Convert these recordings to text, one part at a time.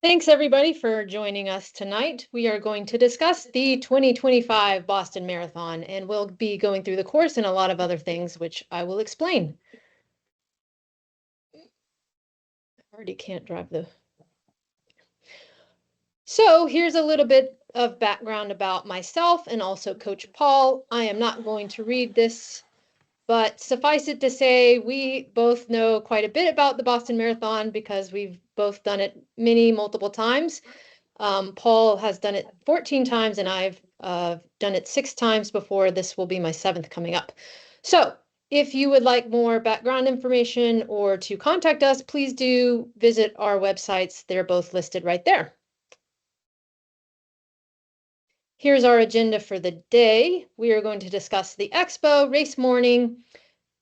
Thanks everybody for joining us tonight. We are going to discuss the 2025 Boston Marathon, and we'll be going through the course and a lot of other things, which I will explain. I already can't drive the... So here's a little bit of background about myself and also Coach Paul. I am not going to read this, but suffice it to say, we both know quite a bit about the Boston Marathon because we've both done it multiple times. Paul has done it 14 times, and I've done it 6 times before. This will be my 7th coming up. So if you would like more background information or to contact us, please do visit our websites. They're both listed right there. Here's our agenda for the day. We are going to discuss the Expo, race morning,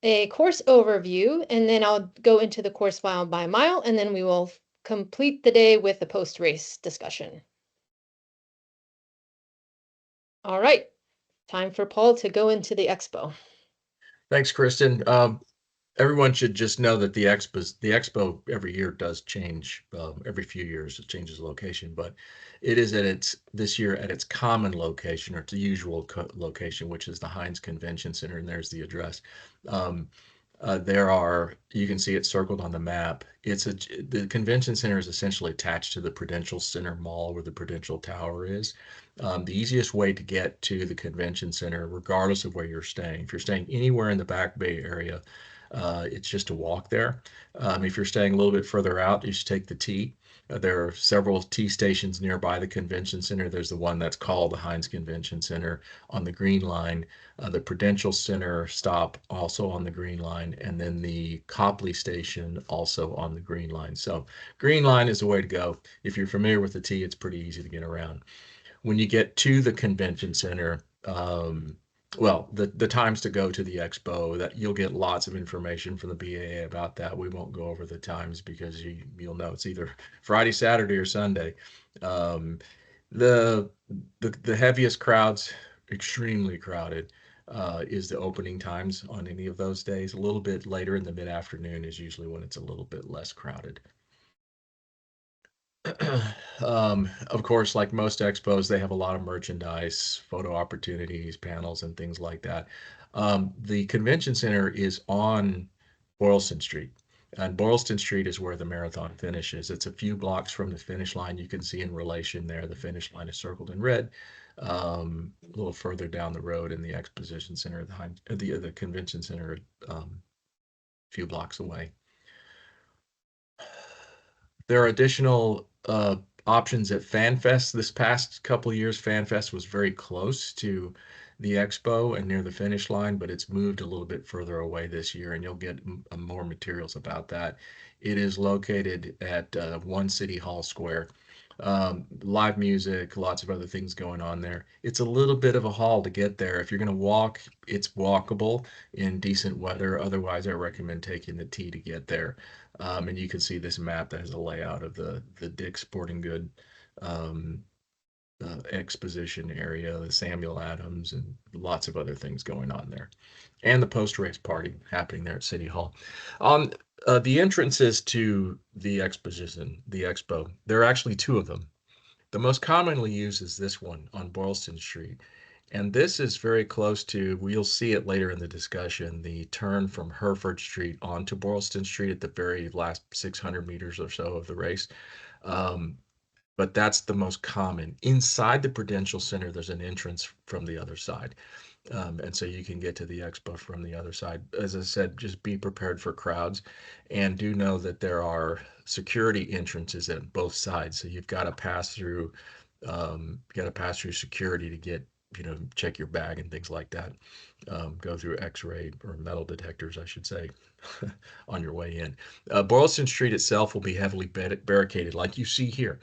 a course overview, and then I'll go into the course mile by mile, and then we will complete the day with a post-race discussion. All right, time for Paul to go into the Expo. Thanks, Kristen. Everyone should just know that the Expo every year does change. Every few years it changes location, but it is this year at its common location, or its usual location, which is the Heinz Convention Center, and there's the address. You can see it circled on the map. The convention center is essentially attached to the Prudential Center Mall, where the Prudential Tower is. The easiest way to get to the convention center, regardless of where you're staying, if you're staying anywhere in the Back Bay area, it's just a walk there. If you're staying a little bit further out, you should take the T. There are several T stations nearby the convention center. There's the one that's called the Heinz Convention Center on the Green Line, the Prudential Center stop also on the Green Line, and then the Copley Station also on the Green Line. So Green Line is the way to go. If you're familiar with the T, it's pretty easy to get around. When you get to the convention center, the times to go to the expo, that you'll get lots of information from the BAA about that. We won't go over the times because you'll know it's either Friday, Saturday, or Sunday. Um, the the heaviest crowds, extremely crowded, is the opening times on any of those days. A little bit later in the mid-afternoon is usually when it's a little bit less crowded. Of course, like most expos, they have a lot of merchandise, photo opportunities, panels, and things like that. The convention center is on Boylston Street, and Boylston Street is where the marathon finishes. It's a few blocks from the finish line. You can see in relation there, the finish line is circled in red. A little further down the road in the exposition center, the convention center, a few blocks away. There are additional options at FanFest. This past couple of years, FanFest was very close to the expo and near the finish line, but it's moved a little bit further away this year, and you'll get more materials about that. It is located at One City Hall Square. Live music, lots of other things going on there. It's a little bit of a haul to get there. If you're going to walk, it's walkable in decent weather. Otherwise, I recommend taking the T to get there. And you can see this map that has a layout of the Dick's Sporting Good um, exposition area, the Samuel Adams, and lots of other things going on there, and the post-race party happening there at City Hall. On the entrances to the expo, there are actually 2 of them. The most commonly used is this one on Boylston Street. And this is very close to, we'll see it later in the discussion, the turn from Hereford Street onto Boylston Street at the very last 600 meters or so of the race. Um, but that's the most common. Inside the Prudential Center, there's an entrance from the other side. And so you can get to the expo from the other side. As I said, just be prepared for crowds, and do know that there are security entrances at both sides. So you've got to pass through, security to get, check your bag and things like that. Go through X-ray or metal detectors, I should say, on your way in. Boylston Street itself will be heavily barricaded, like you see here.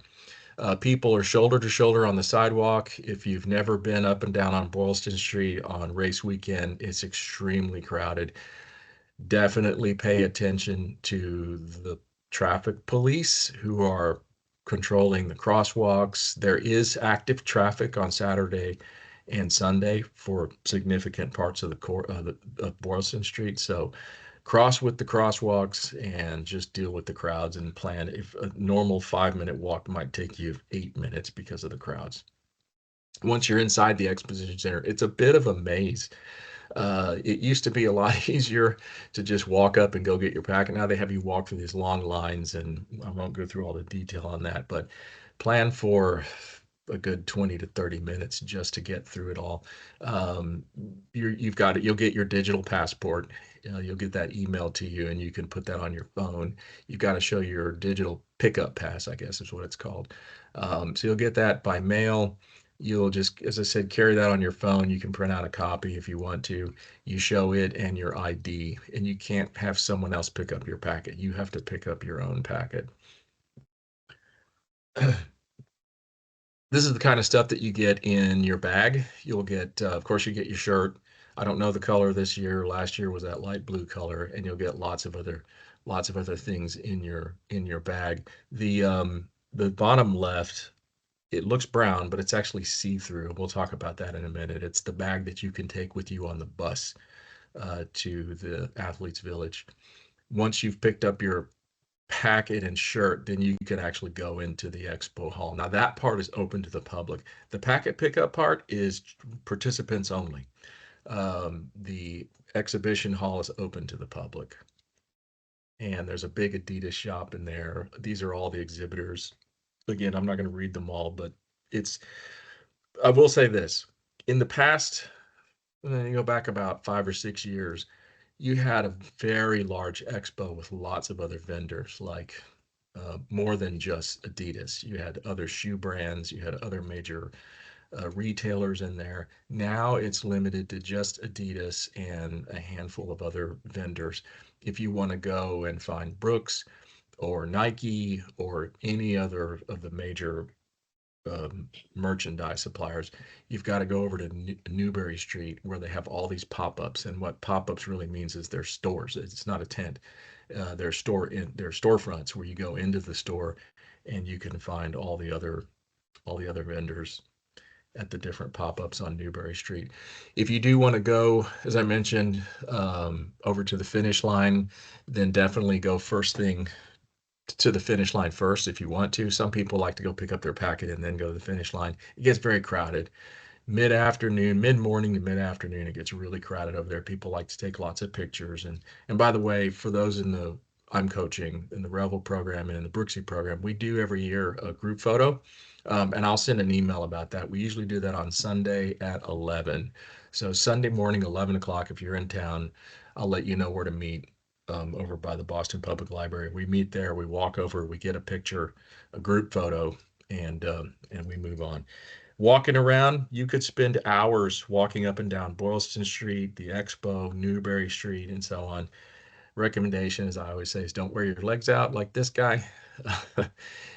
People are shoulder to shoulder on the sidewalk. If you've never been up and down on Boylston Street on race weekend, it's extremely crowded. Definitely pay attention to the traffic police who are controlling the crosswalks. There is active traffic on Saturday and Sunday for significant parts of of Boylston Street. So cross with the crosswalks and just deal with the crowds and plan. If a normal 5-minute walk might take you 8 minutes because of the crowds. Once you're inside the exposition center, it's a bit of a maze. It used to be a lot easier to just walk up and go get your packet. Now they have you walk through these long lines, and I won't go through all the detail on that, but plan for a good 20 to 30 minutes just to get through it all. You've got it. You'll get your digital passport. You'll get that emailed to you, and you can put that on your phone. You've got to show your digital pickup pass, I guess is what it's called. So you'll get that by mail. You'll just, as I said, carry that on your phone. You can print out a copy if you want to. You show it and your ID, and you can't have someone else pick up your packet. You have to pick up your own packet. This is the kind of stuff that you get in your bag. You'll get, of course, you get your shirt. I don't know the color this year. Last year was that light blue color, and you'll get lots of other things in your bag. The bottom left, it looks brown, but it's actually see-through. We'll talk about that in a minute. It's the bag that you can take with you on the bus to the Athletes Village. Once you've picked up your packet and shirt, then you can actually go into the expo hall. Now that part is open to the public. The packet pickup part is participants only. The exhibition hall is open to the public. And there's a big Adidas shop in there. These are all the exhibitors. Again, I'm not going to read them all, but I will say this. In the past, you go back about 5 or 6 years, you had a very large expo with lots of other vendors, like more than just Adidas. You had other shoe brands, you had other major retailers in there. Now it's limited to just Adidas and a handful of other vendors. If you want to go and find Brooks or Nike or any other of the major merchandise suppliers, you've got to go over to Newberry Street where they have all these pop-ups. And what pop-ups really means is they're stores. It's not a tent. They're storefronts where you go into the store and you can find all the other vendors at the different pop-ups on Newberry Street. If you do want to go, as I mentioned, over to the finish line, then definitely go first thing to the finish line first if you want to. Some people like to go pick up their packet and then go to the finish line. It gets very crowded. Mid-afternoon, mid-morning to mid-afternoon, it gets really crowded over there. People like to take lots of pictures. And by the way, for those I'm coaching in the Revel program and in the Brooksy program, we do every year a group photo. And I'll send an email about that. We usually do that on Sunday at 11. So Sunday morning, 11 o'clock, if you're in town, I'll let you know where to meet over by the Boston Public Library. We meet there, we walk over, we get a picture, a group photo, and we move on. Walking around, you could spend hours walking up and down Boylston Street, the Expo, Newberry Street, and so on. Recommendation, as I always say, is don't wear your legs out like this guy.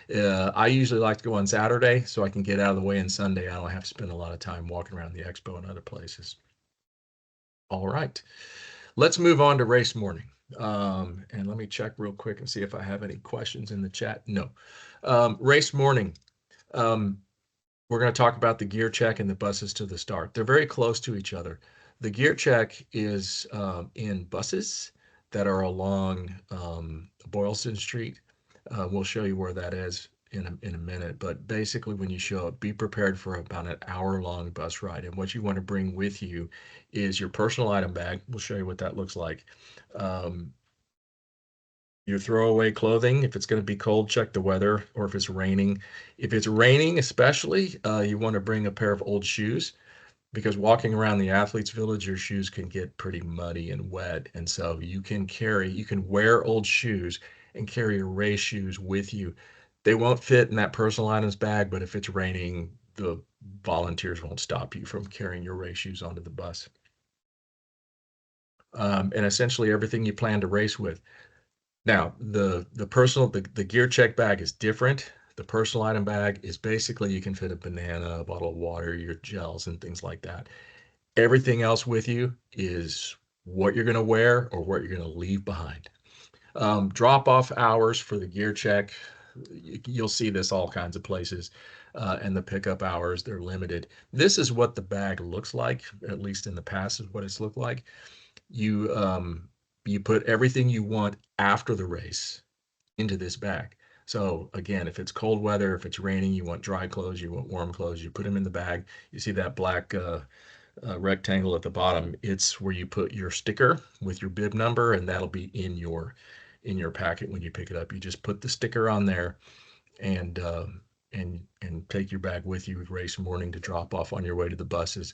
I usually like to go on Saturday so I can get out of the way, and Sunday I don't have to spend a lot of time walking around the Expo and other places. All right, let's move on to race morning. And let me check real quick and see if I have any questions in the chat. No. Race morning. We're going to talk about the gear check and the buses to the start. They're very close to each other. The gear check is in buses that are along Boylston Street. We'll show you where that is in a minute. But basically, when you show up, be prepared for about an hour-long bus ride. And what you want to bring with you is your personal item bag. We'll show you what that looks like. Your throwaway clothing. If it's going to be cold, check the weather, or if it's raining. If it's raining, especially, you want to bring a pair of old shoes, because walking around the Athletes Village, your shoes can get pretty muddy and wet. And so you can wear old shoes and carry your race shoes with you. They won't fit in that personal items bag, but if it's raining, the volunteers won't stop you from carrying your race shoes onto the bus. And essentially everything you plan to race with. Now, the gear check bag is different. The personal item bag is basically you can fit a banana, a bottle of water, your gels, and things like that. Everything else with you is what you're going to wear or what you're going to leave behind. Drop-off hours for the gear check. You'll see this all kinds of places. And the pickup hours, they're limited. This is what the bag looks like, at least in the past is what it's looked like. You You put everything you want after the race into this bag. So again, if it's cold weather, if it's raining, you want dry clothes, you want warm clothes, you put them in the bag. You see that black rectangle at the bottom. It's where you put your sticker with your bib number, and that'll be in your packet when you pick it up. You just put the sticker on there, and take your bag with you race morning to drop off on your way to the buses.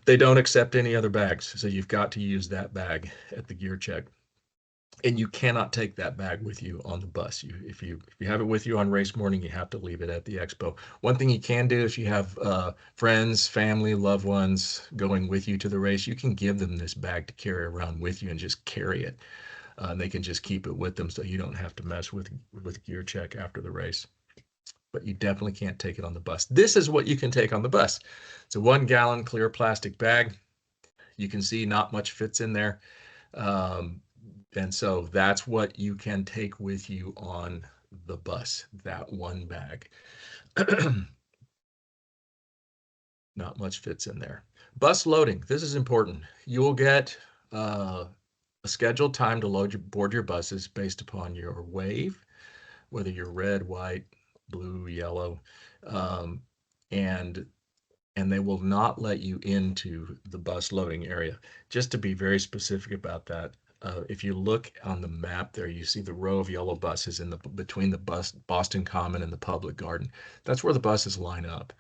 They don't accept any other bags, so you've got to use that bag at the gear check. And you cannot take that bag with you on the bus. If you have it with you on race morning, you have to leave it at the expo. One thing you can do, if you have friends, family, loved ones going with you to the race, you can give them this bag to carry around with you and just carry it. And they can just keep it with them, so you don't have to mess with gear check after the race. But you definitely can't take it on the bus. This is what you can take on the bus. It's a 1-gallon clear plastic bag. You can see not much fits in there. And so that's what you can take with you on the bus, that one bag. Not much fits in there. Bus loading. This is important. You will get a scheduled time to board your buses based upon your wave, whether you're red, white, blue, yellow, um, and and they will not let you into the bus loading area. Just to be very specific about that, if you look on the map there, you see the row of yellow buses between the Boston Common and the Public Garden. That's where the buses line up.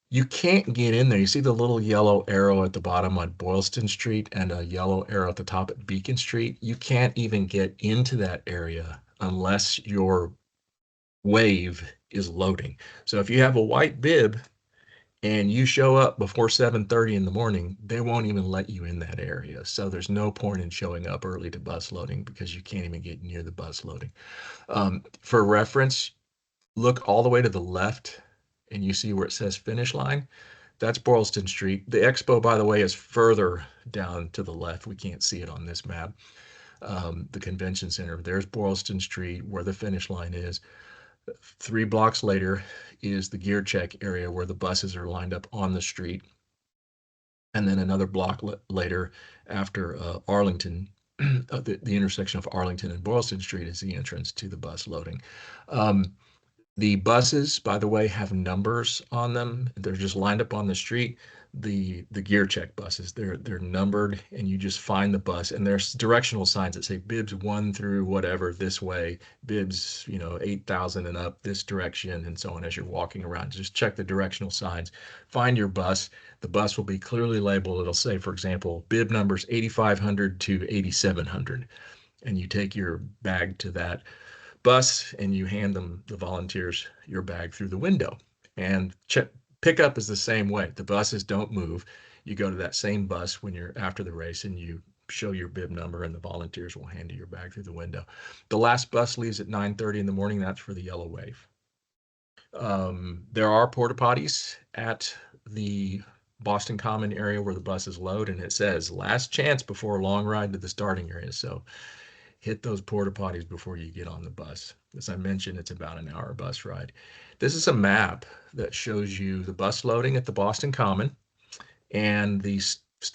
You can't get in there. You see the little yellow arrow at the bottom on Boylston Street and a yellow arrow at the top at Beacon Street. You can't even get into that area unless your wave is loading. So if you have a white bib and you show up before 7:30 in the morning, they won't even let you in that area. So there's no point in showing up early to bus loading because you can't even get near the bus loading. For reference, look all the way to the left and you see where it says finish line. That's Boylston Street. The expo, by the way, is further down to the left. We can't see it on this map. The convention center, there's Boylston Street where the finish line is. 3 blocks later is the gear check area where the buses are lined up on the street. And then another block later, after Arlington, the intersection of Arlington and Boylston Street is the entrance to the bus loading. The buses, by the way, have numbers on them. They're just lined up on the street. The gear check buses, they're numbered, and you just find the bus. And there's directional signs that say bibs 1 through whatever this way, bibs 8,000 and up this direction, and so on. As you're walking around, just check the directional signs. Find your bus. The bus will be clearly labeled. It'll say, for example, bib numbers 8,500 to 8,700, and you take your bag to that bus and you hand the volunteers your bag through the window. And pickup is the same way. The buses don't move. You go to that same bus when you're after the race and you show your bib number and the volunteers will hand you your bag through the window. The last bus leaves at 9:30 in the morning. That's for the yellow wave. There are porta potties at the Boston Common area where the buses load, and it says last chance before a long ride to the starting area. So hit those porta potties before you get on the bus. As I mentioned, it's about an hour bus ride. This is a map that shows you the bus loading at the Boston Common and the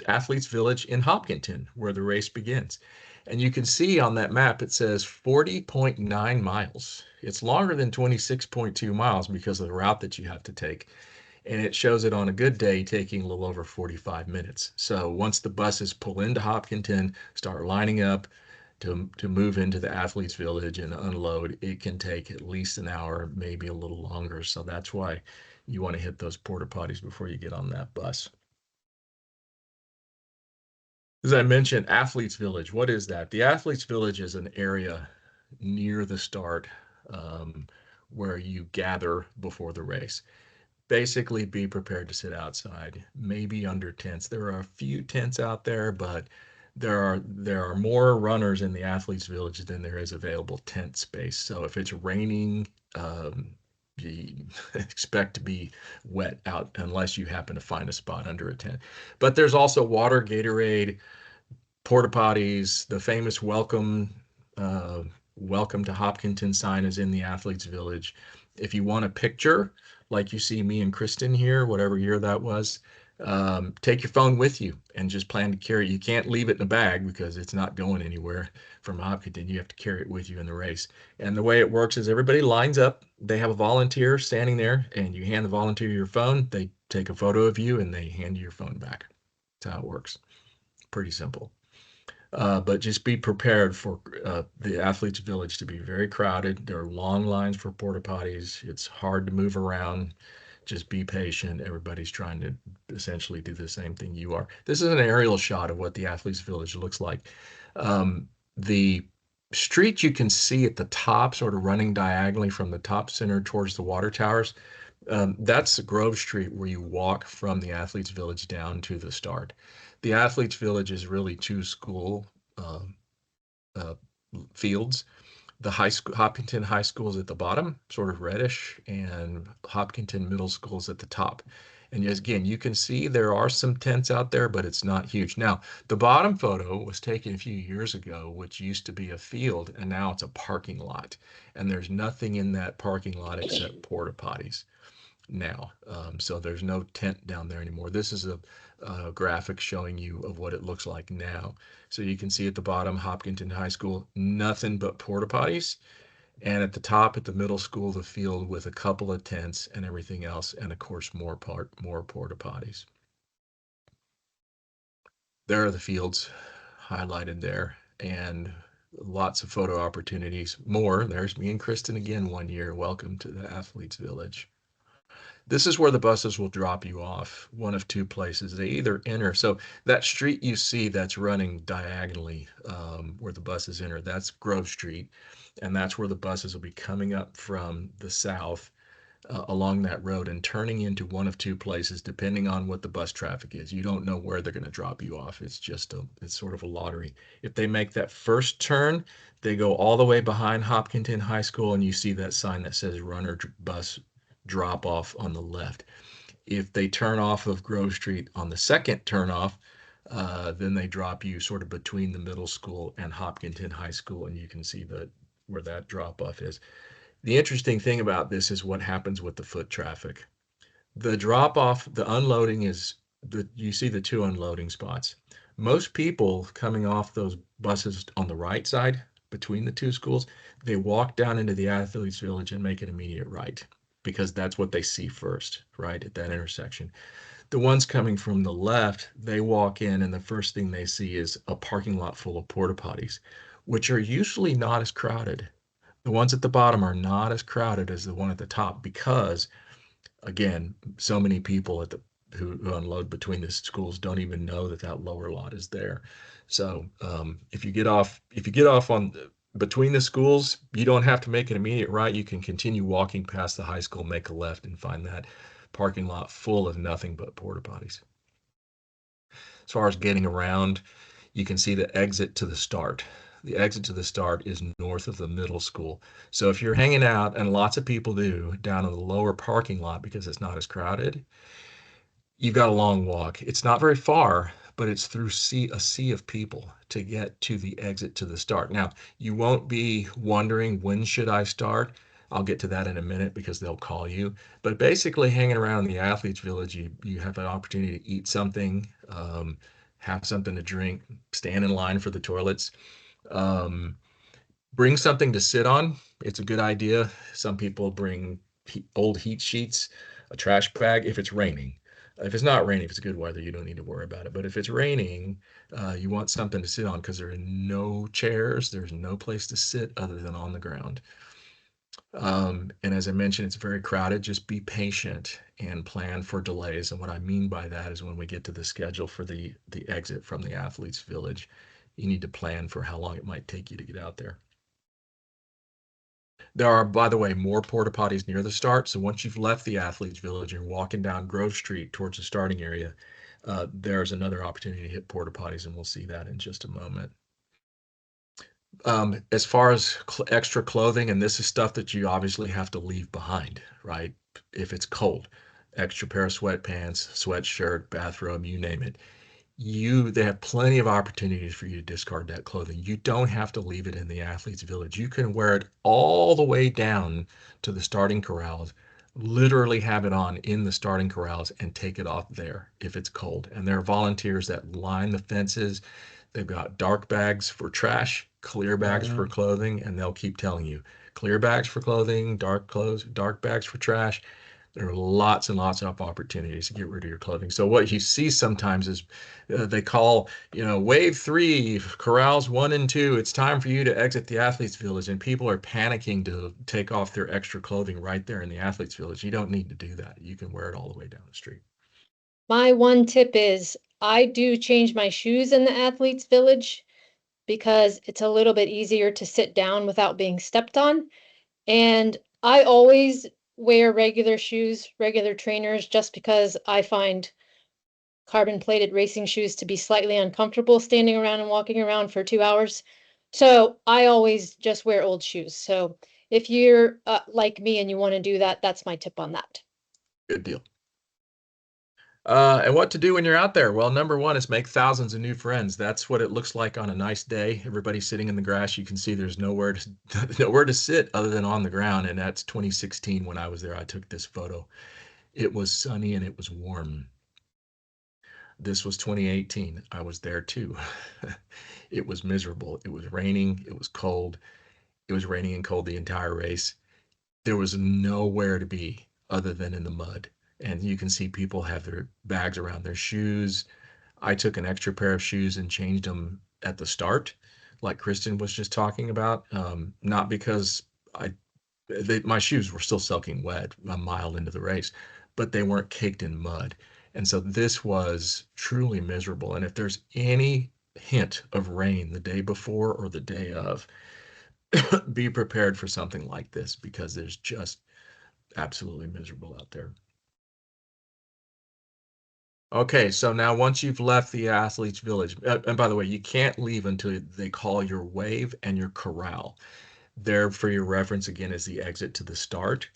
Athletes Village in Hopkinton, where the race begins. And you can see on that map, it says 40.9 miles. It's longer than 26.2 miles because of the route that you have to take. And it shows it on a good day taking a little over 45 minutes. So once the buses pull into Hopkinton, start lining up, to move into the Athletes Village and unload, it can take at least an hour, maybe a little longer. So that's why you want to hit those porta potties before you get on that bus. As I mentioned, Athletes Village, what is that? The Athletes Village is an area near the start where you gather before the race. Basically, be prepared to sit outside, maybe under tents. There are a few tents out there, but there are more runners in the Athletes Village than there is available tent space. So if it's raining, you expect to be wet out unless you happen to find a spot under a tent. But there's also water, Gatorade, porta potties. The famous welcome to Hopkinton sign is in the Athletes Village. If you want a picture, like you see me and Kristen here, whatever year that was, Take your phone with you and just plan to carry it. You can't leave it in a bag because it's not going anywhere from Hopkinton. You have to carry it with you in the race. And the way it works is everybody lines up. They have a volunteer standing there, and you hand the volunteer your phone. They take a photo of you and they hand you your phone back. That's how it works. Pretty simple. But just be prepared for the athletes' village to be very crowded. There are long lines for porta potties. It's hard to move around. Just be patient. Everybody's trying to essentially do the same thing you are. This is an aerial shot of what the athletes' village looks like. The street you can see at the top, sort of running diagonally from the top center towards the water towers, that's Grove Street where you walk from the athletes' village down to the start. The athletes' village is really two school um, uh, fields. The high school, Hopkinton High School is at the bottom, sort of reddish, and Hopkinton Middle School is at the top. And yes, again, you can see there are some tents out there, but it's not huge. Now, the bottom photo was taken a few years ago, which used to be a field, and now it's a parking lot. And there's nothing in that parking lot except porta potties now. So there's no tent down there anymore. This is a graphic showing you of what it looks like now. So you can see at the bottom, Hopkinton High School, nothing but porta potties. And at the top, at the middle school, the field with a couple of tents and everything else. And of course, more porta potties. There are the fields highlighted there, and lots of photo opportunities. More. There's me and Kristen again one year. Welcome to the Athletes Village. This is where the buses will drop you off, one of two places. They either enter, so that street you see that's running diagonally where the buses enter, that's Grove Street. And that's where the buses will be coming up from the south along that road and turning into one of two places, depending on what the bus traffic is. You don't know where they're going to drop you off. It's sort of a lottery. If they make that first turn, they go all the way behind Hopkinton High School, and you see that sign that says runner bus drop off on the left. If they turn off of Grove Street on the second turnoff, then they drop you sort of between the middle school and Hopkinton High School, and you can see where that drop off is. The interesting thing about this is what happens with the foot traffic. The drop off, the unloading is you see the two unloading spots. Most people coming off those buses on the right side between the two schools, they walk down into the athletes village and make an immediate right because that's what they see first, right at that intersection. The ones coming from the left, they walk in and the first thing they see is a parking lot full of porta potties, which are usually not as crowded. The ones at the bottom are not as crowded as the one at the top because, again, so many people who unload between the schools don't even know that that lower lot is there. So if you get off on between the schools, you don't have to make an immediate right. You can continue walking past the high school, make a left, and find that parking lot full of nothing but porta potties. As far as getting around, you can see the exit to the start. The exit to the start is north of the middle school. So if you're hanging out, and lots of people do, down in the lower parking lot because it's not as crowded, you've got a long walk. It's not very far, but it's through a sea of people to get to the exit to the start. Now, you won't be wondering when should I start? I'll get to that in a minute because they'll call you. But basically, hanging around the athletes village, you have an opportunity to eat something, have something to drink, stand in line for the toilets. Um, Bring something to sit on. It's a good idea. Some people bring old heat sheets, a trash bag if it's raining. If it's not raining, if it's good weather, you don't need to worry about it. But if it's raining, you want something to sit on because there are no chairs. There's no place to sit other than on the ground. And as I mentioned, it's very crowded. Just be patient and plan for delays. And what I mean by that is when we get to the schedule for the exit from the athletes village, you need to plan for how long it might take you to get out there. There are, by the way, more porta potties near the start. So once you've left the athletes village and you're walking down Grove Street towards the starting area, there's another opportunity to hit porta potties, and we'll see that in just a moment. As far as extra clothing, and this is stuff that you obviously have to leave behind, right? If it's cold, extra pair of sweatpants, sweatshirt, bathrobe, you name it. They have plenty of opportunities for you to discard that clothing. You don't have to leave it in the athletes village. You can wear it all the way down to the starting corrals literally have it on in the starting corrals and take it off there if it's cold. And there are volunteers that line the fences. They've got dark bags for trash, clear bags for clothing, and they'll keep telling you clear bags for clothing, dark clothes, dark bags for trash. There are lots and lots of opportunities to get rid of your clothing. So what you see sometimes is they call, wave three, corrals 1 and 2. It's time for you to exit the athletes village, and people are panicking to take off their extra clothing right there in the athletes village. You don't need to do that. You can wear it all the way down the street. My one tip is I do change my shoes in the athletes village because it's a little bit easier to sit down without being stepped on. And I always wear regular shoes, regular trainers, just because I find carbon plated racing shoes to be slightly uncomfortable standing around and walking around for 2 hours. So I always just wear old shoes. So if you're like me and you want to do that, that's my tip on that. Good deal. And what to do when you're out there? Well, number one is make thousands of new friends. That's what it looks like on a nice day. Everybody's sitting in the grass. You can see there's nowhere to nowhere to sit other than on the ground. And that's 2016 when I was there. I took this photo. It was sunny and it was warm. This was 2018. I was there too. It was miserable. It was raining. It was cold. It was raining and cold the entire race. There was nowhere to be other than in the mud. And you can see people have their bags around their shoes. I took an extra pair of shoes and changed them at the start, like Kristen was just talking about. Not because my shoes were still soaking wet a mile into the race, but they weren't caked in mud. And so this was truly miserable. And if there's any hint of rain the day before or the day of, be prepared for something like this because there's just absolutely miserable out there. Okay, so now once you've left the athletes village, and by the way, you can't leave until they call your wave and your corral. There, for your reference, again, is the exit to the start,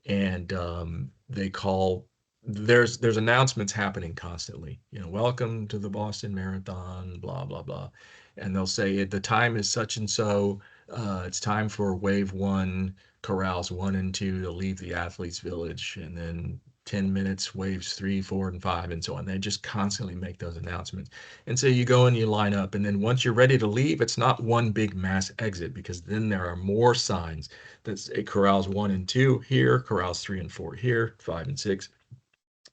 and they call. There's announcements happening constantly. Welcome to the Boston Marathon, blah blah blah, and they'll say the time is such and so. It's time for wave one, corrals 1 and 2 to leave the athletes village, and then 10 minutes, waves 3, 4, and 5, and so on. They just constantly make those announcements. And so you go and you line up, and then once you're ready to leave, it's not one big mass exit because then there are more signs that say corrals 1 and 2 here, corrals 3 and 4 here, 5 and 6.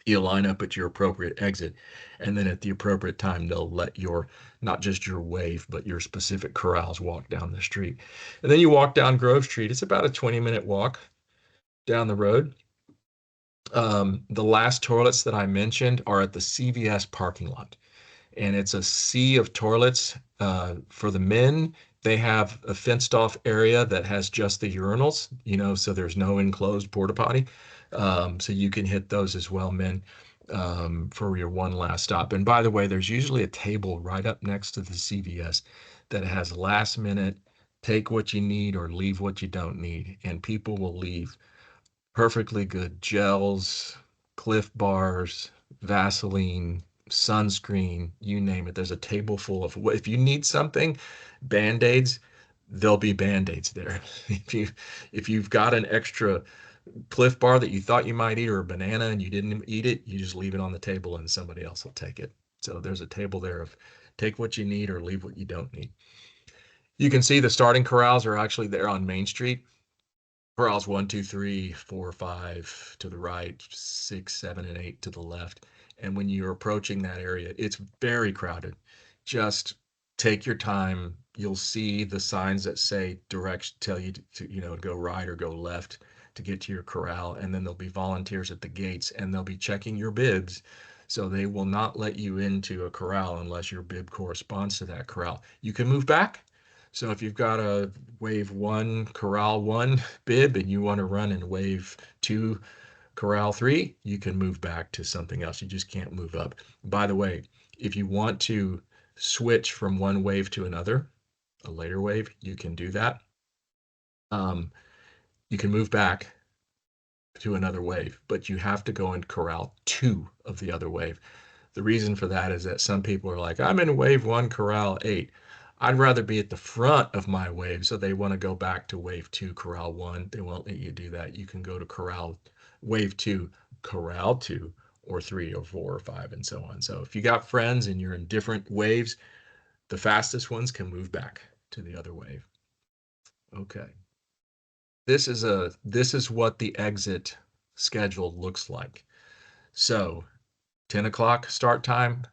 You line up at your appropriate exit, and then at the appropriate time, they'll let not just your wave, but your specific corrals walk down the street. And then you walk down Grove Street. It's about a 20-minute walk down the road. The last toilets that I mentioned are at the CVS parking lot, and it's a sea of toilets. For the men, they have a fenced off area that has just the urinals, so there's no enclosed porta potty. So you can hit those as well, men, for your one last stop. And by the way, there's usually a table right up next to the CVS that has last minute, take what you need or leave what you don't need. And people will leave perfectly good gels, Cliff bars, Vaseline, sunscreen, you name it. There's a table full of if you need something, Band-Aids, there'll be Band-Aids there. If you've got an extra Cliff bar that you thought you might eat or a banana and you didn't eat it, you just leave it on the table and somebody else will take it. So there's a table there of take what you need or leave what you don't need. You can see the starting corrals are actually there on Main Street. Corrals 1, 2, 3, 4, 5 to the right, 6, 7, and 8 to the left. And when you're approaching that area, it's very crowded. Just take your time. You'll see the signs that say direction, tell you to go right or go left to get to your corral. And then there'll be volunteers at the gates and they'll be checking your bibs. So they will not let you into a corral unless your bib corresponds to that corral. You can move back. So if you've got a wave 1, corral 1 bib and you want to run in wave 2, corral 3, you can move back to something else. You just can't move up. By the way, if you want to switch from one wave to another, a later wave, you can do that. You can move back to another wave, but you have to go in corral 2 of the other wave. The reason for that is that some people are like, I'm in wave 1, corral 8. I'd rather be at the front of my wave. So they want to go back to wave two, corral one. They won't let you do that. You can go to wave two, corral two, or three, or four, or five, and so on. So if you got friends and you're in different waves, the fastest ones can move back to the other wave. Okay. This is what the exit schedule looks like. So 10 o'clock start time,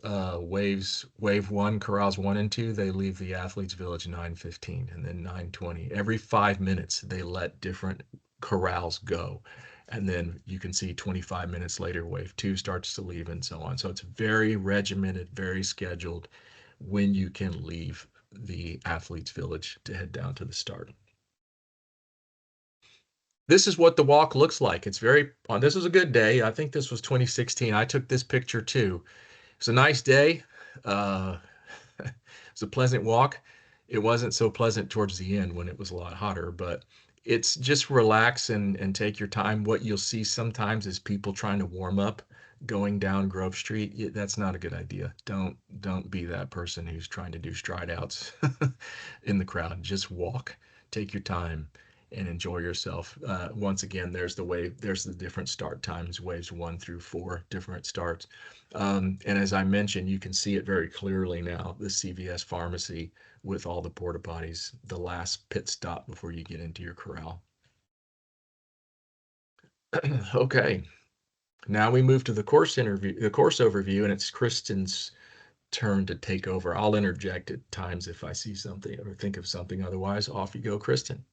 wave one, corrals one and two, they leave the athletes village 9:15, and then 9:20. Every 5 minutes, they let different corrals go. And then you can see 25 minutes later, wave two starts to leave, and so on. So it's very regimented, very scheduled when you can leave the athletes village to head down to the start. This is what the walk looks like. It's very, this was a good day. I think this was 2016. I took this picture too. It's a nice day. Uh, it's a pleasant walk. It wasn't so pleasant towards the end when it was a lot hotter, but it's just relax and take your time. What you'll see sometimes is people trying to warm up going down Grove Street. That's not a good idea. Don't be that person who's trying to do stride outs in the crowd. Just walk, take your time, and enjoy yourself. Once again, there's the different start times, waves 1 through 4, different starts. And as I mentioned, you can see it very clearly now, the CVS pharmacy with all the porta potties, the last pit stop before you get into your corral. Okay, now we move to the course overview, and it's Kristen's turn to take over. I'll interject at times if I see something or think of something. Otherwise, off you go, Kristen.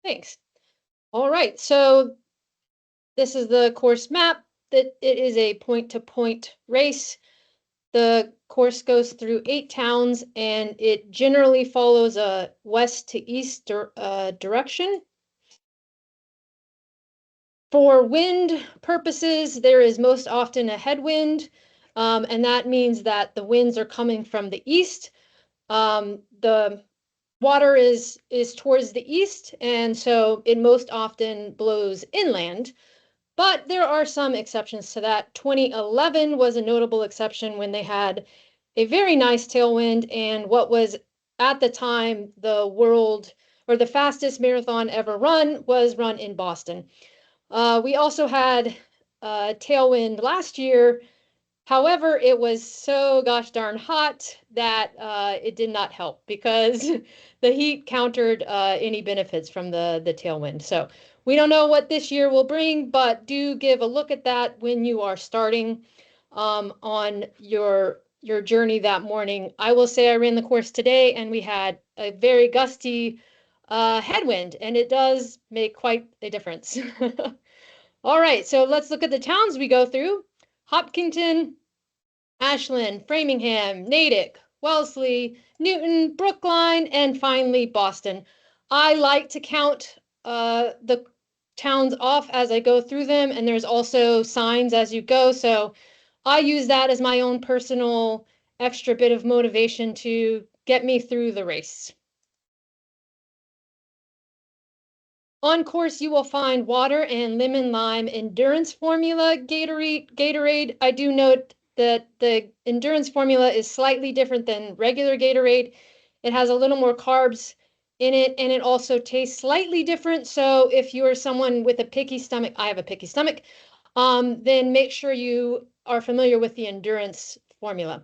Thanks. All right, so this is the course map. That it is a point-to-point race. The course goes through 8 towns, and it generally follows a west to east direction. For wind purposes, there is most often a headwind, and that means that the winds are coming from the east. The water is towards the east, and so it most often blows inland. But there are some exceptions to that. 2011 was a notable exception when they had a very nice tailwind, and what was at the time the world or the fastest marathon ever run was run in Boston. We also had tailwind last year. However, it was so gosh darn hot that it did not help because the heat countered any benefits from the tailwind. So we don't know what this year will bring, but do give a look at that when you are starting on your journey that morning. I will say I ran the course today, and we had a very gusty headwind, and it does make quite a difference. All right, so let's look at the towns we go through. Hopkinton, Ashland, Framingham, Natick, Wellesley, Newton, Brookline, and finally Boston. I like to count the towns off as I go through them, and there's also signs as you go. So I use that as my own personal extra bit of motivation to get me through the race. On course, you will find water and lemon lime endurance formula Gatorade. I do note that the endurance formula is slightly different than regular Gatorade. It has a little more carbs in it, and it also tastes slightly different. So if you are someone with a picky stomach, I have a picky stomach, then make sure you are familiar with the endurance formula.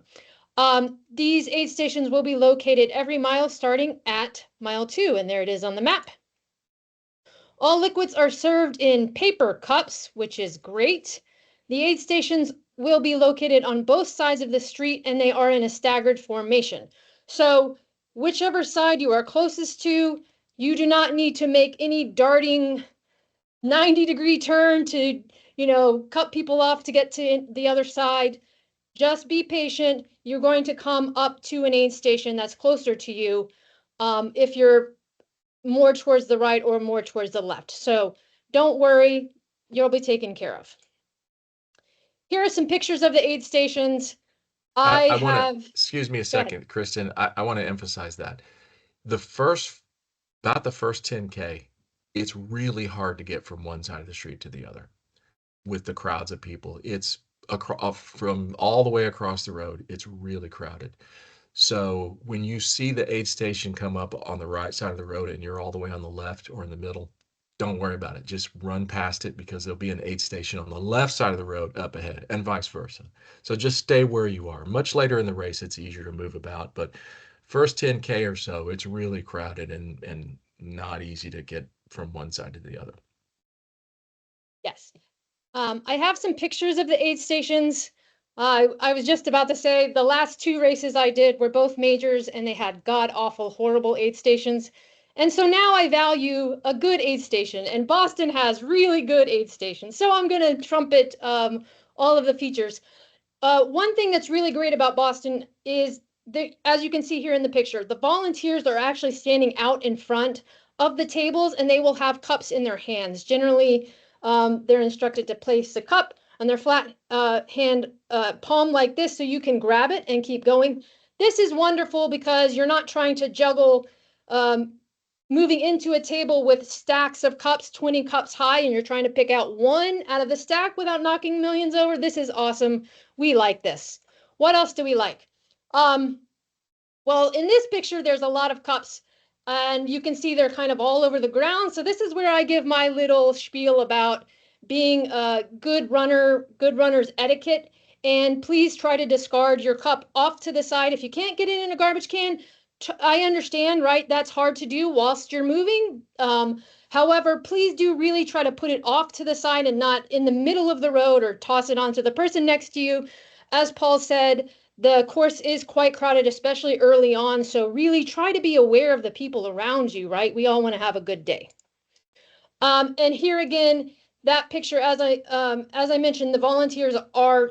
These aid stations will be located every mile starting at mile 2, and there it is on the map. All liquids are served in paper cups, which is great. The aid stations will be located on both sides of the street, and they are in a staggered formation. So whichever side you are closest to, you do not need to make any darting 90-degree turn to, cut people off to get to the other side. Just be patient. You're going to come up to an aid station that's closer to you. If you're more towards the right or more towards the left. So don't worry, you'll be taken care of. Here are some pictures of the aid stations. I I want to, have, excuse me a go ahead. second, Kristen. I want to emphasize that the first, about the first 10K, it's really hard to get from one side of the street to the other with the crowds of people. It's from all the way across the road. It's really crowded. So when you see the aid station come up on the right side of the road and you're all the way on the left or in the middle, don't worry about it. Just run past it because there'll be an aid station on the left side of the road up ahead and vice versa. So just stay where you are. Much later in the race, it's easier to move about, but first 10K or so, it's really crowded and not easy to get from one side to the other. Yes. I have some pictures of the aid stations. I was just about to say the last two races I did were both majors and they had god awful, horrible aid stations. And so now I value a good aid station, and Boston has really good aid stations. So I'm going to trumpet all of the features. One thing that's really great about Boston is as you can see here in the picture, the volunteers are actually standing out in front of the tables and they will have cups in their hands. Generally, they're instructed to place the cup on their flat hand palm like this so you can grab it and keep going. This is wonderful because you're not trying to juggle moving into a table with stacks of cups, 20 cups high, and you're trying to pick out one out of the stack without knocking millions over. This is awesome. We like this. What else do we like? Well, in this picture, there's a lot of cups, and you can see they're kind of all over the ground. So this is where I give my little spiel about being a good runner, good runner's etiquette. And please try to discard your cup off to the side. If you can't get it in a garbage can, I understand, right? That's hard to do whilst you're moving. However, please do really try to put it off to the side and not in the middle of the road or toss it onto the person next to you. As Paul said, the course is quite crowded, especially early on. So really try to be aware of the people around you, right? We all want to have a good day. And here again, that picture, as I mentioned, the volunteers are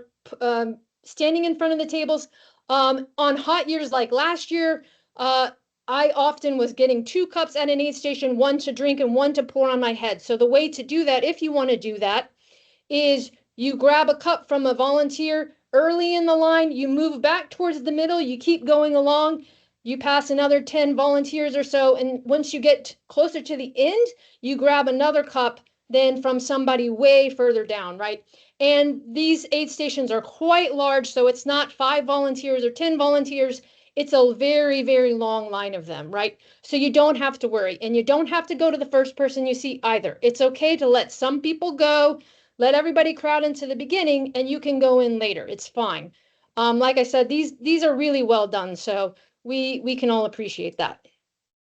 standing in front of the tables. On hot years like last year, I often was getting 2 cups at an aid station, one to drink and one to pour on my head. So the way to do that, if you want to do that, is you grab a cup from a volunteer early in the line, you move back towards the middle, you keep going along, you pass another 10 volunteers or so, and once you get closer to the end, you grab another cup then from somebody way further down, right? And these aid stations are quite large, so it's not 5 volunteers or 10 volunteers. It's a very, very long line of them, right? So you don't have to worry, and you don't have to go to the first person you see either. It's okay to let some people go, let everybody crowd into the beginning, and you can go in later. It's fine. Like I said, these are really well done, so we can all appreciate that.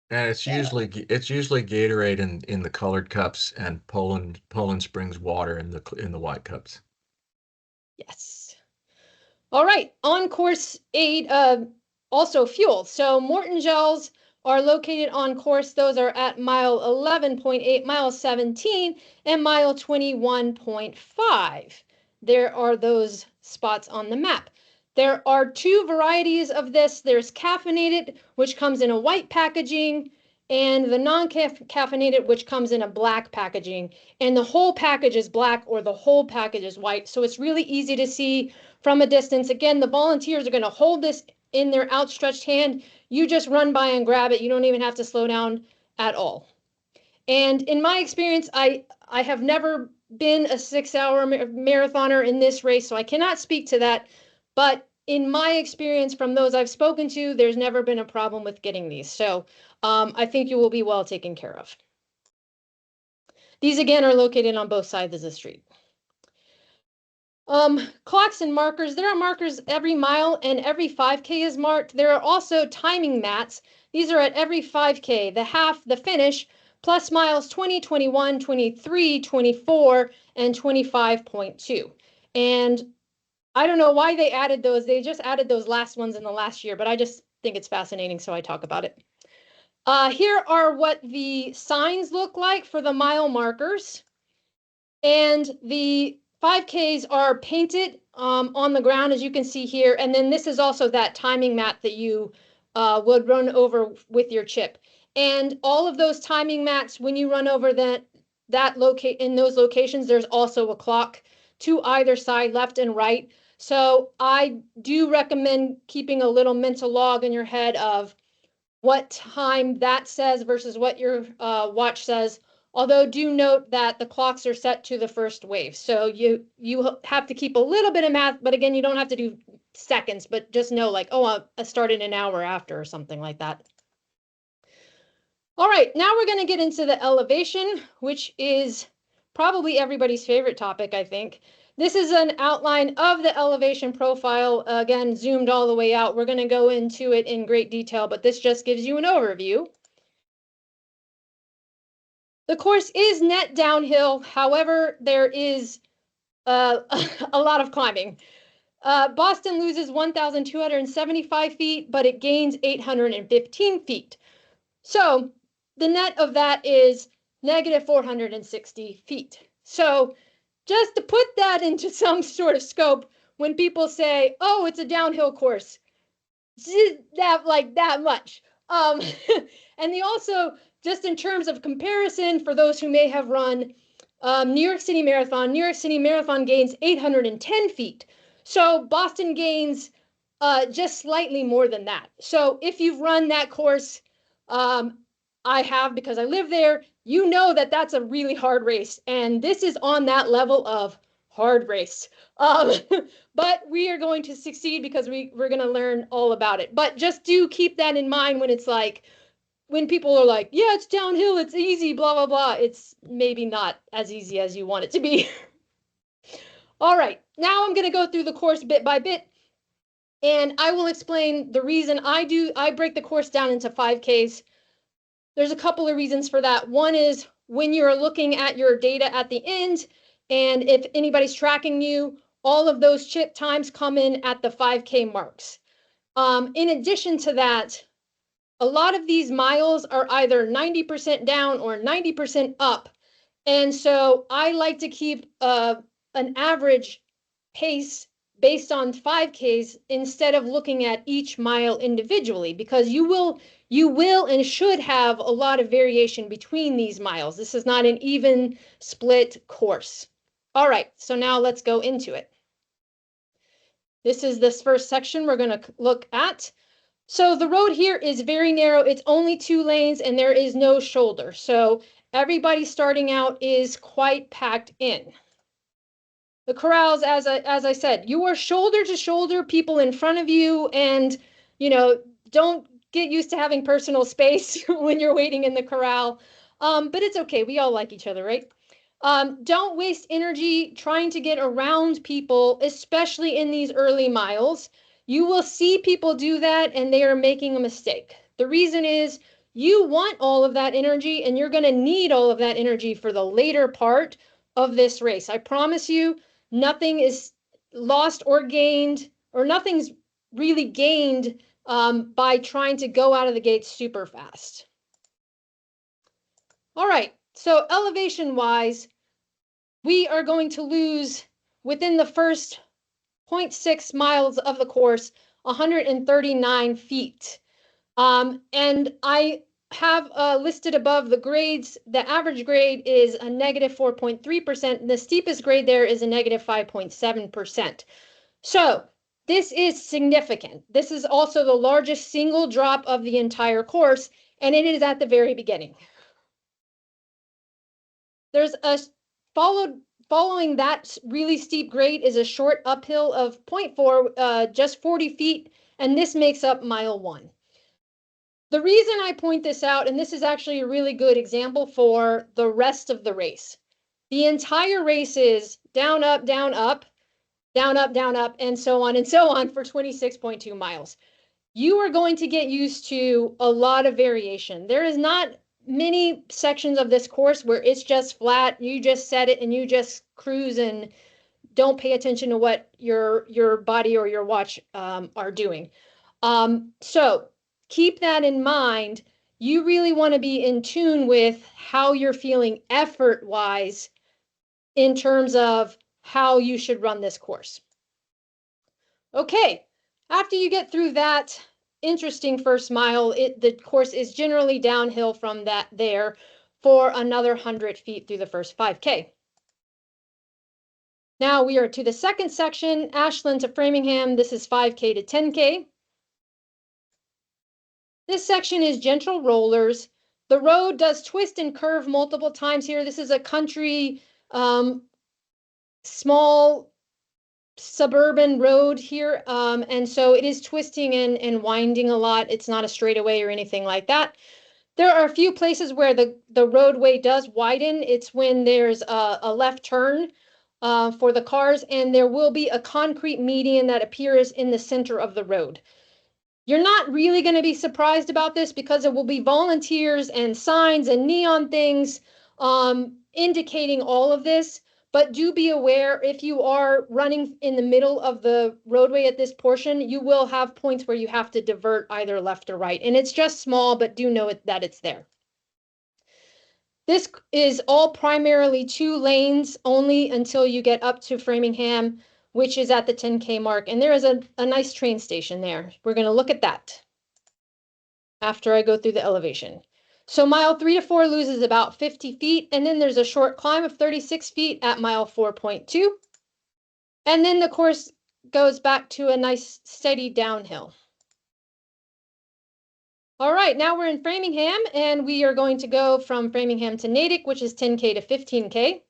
And it's usually Gatorade in the colored cups and Poland Springs water in the white cups. Yes. All right, on course 8, also fuel. So Morton gels are located on course. Those are at mile 11.8, mile 17, and mile 21.5. There are those spots on the map. There are 2 varieties of this. There's caffeinated, which comes in a white packaging, and the non-caffeinated, which comes in a black packaging. And the whole package is black or the whole package is white. So it's really easy to see from a distance. Again, the volunteers are going to hold this in their outstretched hand. You just run by and grab it. You don't even have to slow down at all. And in my experience, I have never been a 6-hour marathoner in this race, so I cannot speak to that. But in my experience from those I've spoken to, there's never been a problem with getting these. So I think you will be well taken care of. These again are located on both sides of the street. Clocks and markers. There are markers every mile and every 5K is marked. There are also timing mats. These are at every 5K, the half, the finish, plus miles 20, 21, 23, 24, and 25.2. And I don't know why they added those. They just added those last ones in the last year, but I just think it's fascinating, so I talk about it. Here are what the signs look like for the mile markers. And the 5Ks are painted on the ground, as you can see here. And then this is also that timing mat that you would run over with your chip. And all of those timing mats, when you run over in those locations, there's also a clock to either side, left and right. So I do recommend keeping a little mental log in your head of what time that says versus what your watch says. Although do note that the clocks are set to the first wave. So you have to keep a little bit of math, but again, you don't have to do seconds, but just know like, oh, I started an hour after or something like that. All right, now we're going to get into the elevation, which is probably everybody's favorite topic, I think. This is an outline of the elevation profile, again, zoomed all the way out. We're going to go into it in great detail, but this just gives you an overview. The course is net downhill. However, there is a lot of climbing. Boston loses 1,275 feet, but it gains 815 feet. So the net of that is negative 460 feet. So just to put that into some sort of scope, when people say, oh, it's a downhill course, that like that much. And they also, just in terms of comparison, for those who may have run New York City Marathon gains 810 feet. So Boston gains just slightly more than that. So if you've run that course, I have because I live there, you know that that's a really hard race. And this is on that level of hard race. But we are going to succeed because we're going to learn all about it. But just do keep that in mind when it's like, when people are like, yeah, it's downhill, it's easy, blah, blah, blah. It's maybe not as easy as you want it to be. All right, now I'm going to go through the course bit by bit. And I will explain the reason I break the course down into 5Ks. There's a couple of reasons for that. One is when you're looking at your data at the end, and if anybody's tracking you, all of those chip times come in at the 5K marks. In addition to that, a lot of these miles are either 90% down or 90% up. And so I like to keep an average pace based on 5Ks instead of looking at each mile individually, because you will and should have a lot of variation between these miles. This is not an even split course. All right, so now let's go into it. This is this first section we're going to look at. So the road here is very narrow. It's only 2 lanes and there is no shoulder. So everybody starting out is quite packed in. The corrals, as I said, you are shoulder to shoulder, people in front of you, and don't get used to having personal space when you're waiting in the corral. But it's okay. We all like each other, right? Don't waste energy trying to get around people, especially in these early miles. You will see people do that and they are making a mistake. The reason is you want all of that energy and you're going to need all of that energy for the later part of this race. I promise you, nothing is lost or gained, or nothing's really gained by trying to go out of the gate super fast. All right, so elevation wise, we are going to lose within the first 0.6 miles of the course, 139 feet. And I have listed above the grades. The average grade is a negative 4.3%. The steepest grade there is a negative 5.7%. So this is significant. This is also the largest single drop of the entire course, and it is at the very beginning. There's a following that really steep grade is a short uphill of 0.4, just 40 feet, and this makes up mile 1. The reason I point this out, and this is actually a really good example for the rest of the race. The entire race is down, up, down, up, down, up, down, up, and so on for 26.2 miles. You are going to get used to a lot of variation. There is not many sections of this course where it's just flat, you just set it and you just cruise and don't pay attention to what your body or your watch are doing. So keep that in mind. You really want to be in tune with how you're feeling effort-wise in terms of how you should run this course. Okay, after you get through that interesting first mile, the course is generally downhill from that there for another 100 feet through the first 5K. Now we are to the second section, Ashland to Framingham. This is 5K to 10K. This section is gentle rollers. The road does twist and curve multiple times here. This is a country, small suburban road here, and so it is twisting and winding a lot. It's not a straightaway or anything like that. There are a few places where the roadway does widen. It's when there's a left turn for the cars, and there will be a concrete median that appears in the center of the road. You're not really going to be surprised about this because it will be volunteers and signs and neon things indicating all of this. But do be aware, if you are running in the middle of the roadway at this portion, you will have points where you have to divert either left or right. And it's just small, but do know that it's there. This is all primarily 2 lanes only until you get up to Framingham, which is at the 10K mark. And there is a nice train station there. We're going to look at that after I go through the elevation. So mile 3 to 4 loses about 50 feet, and then there's a short climb of 36 feet at mile 4.2. And then the course goes back to a nice steady downhill. All right, now we're in Framingham, and we are going to go from Framingham to Natick, which is 10K to 15K.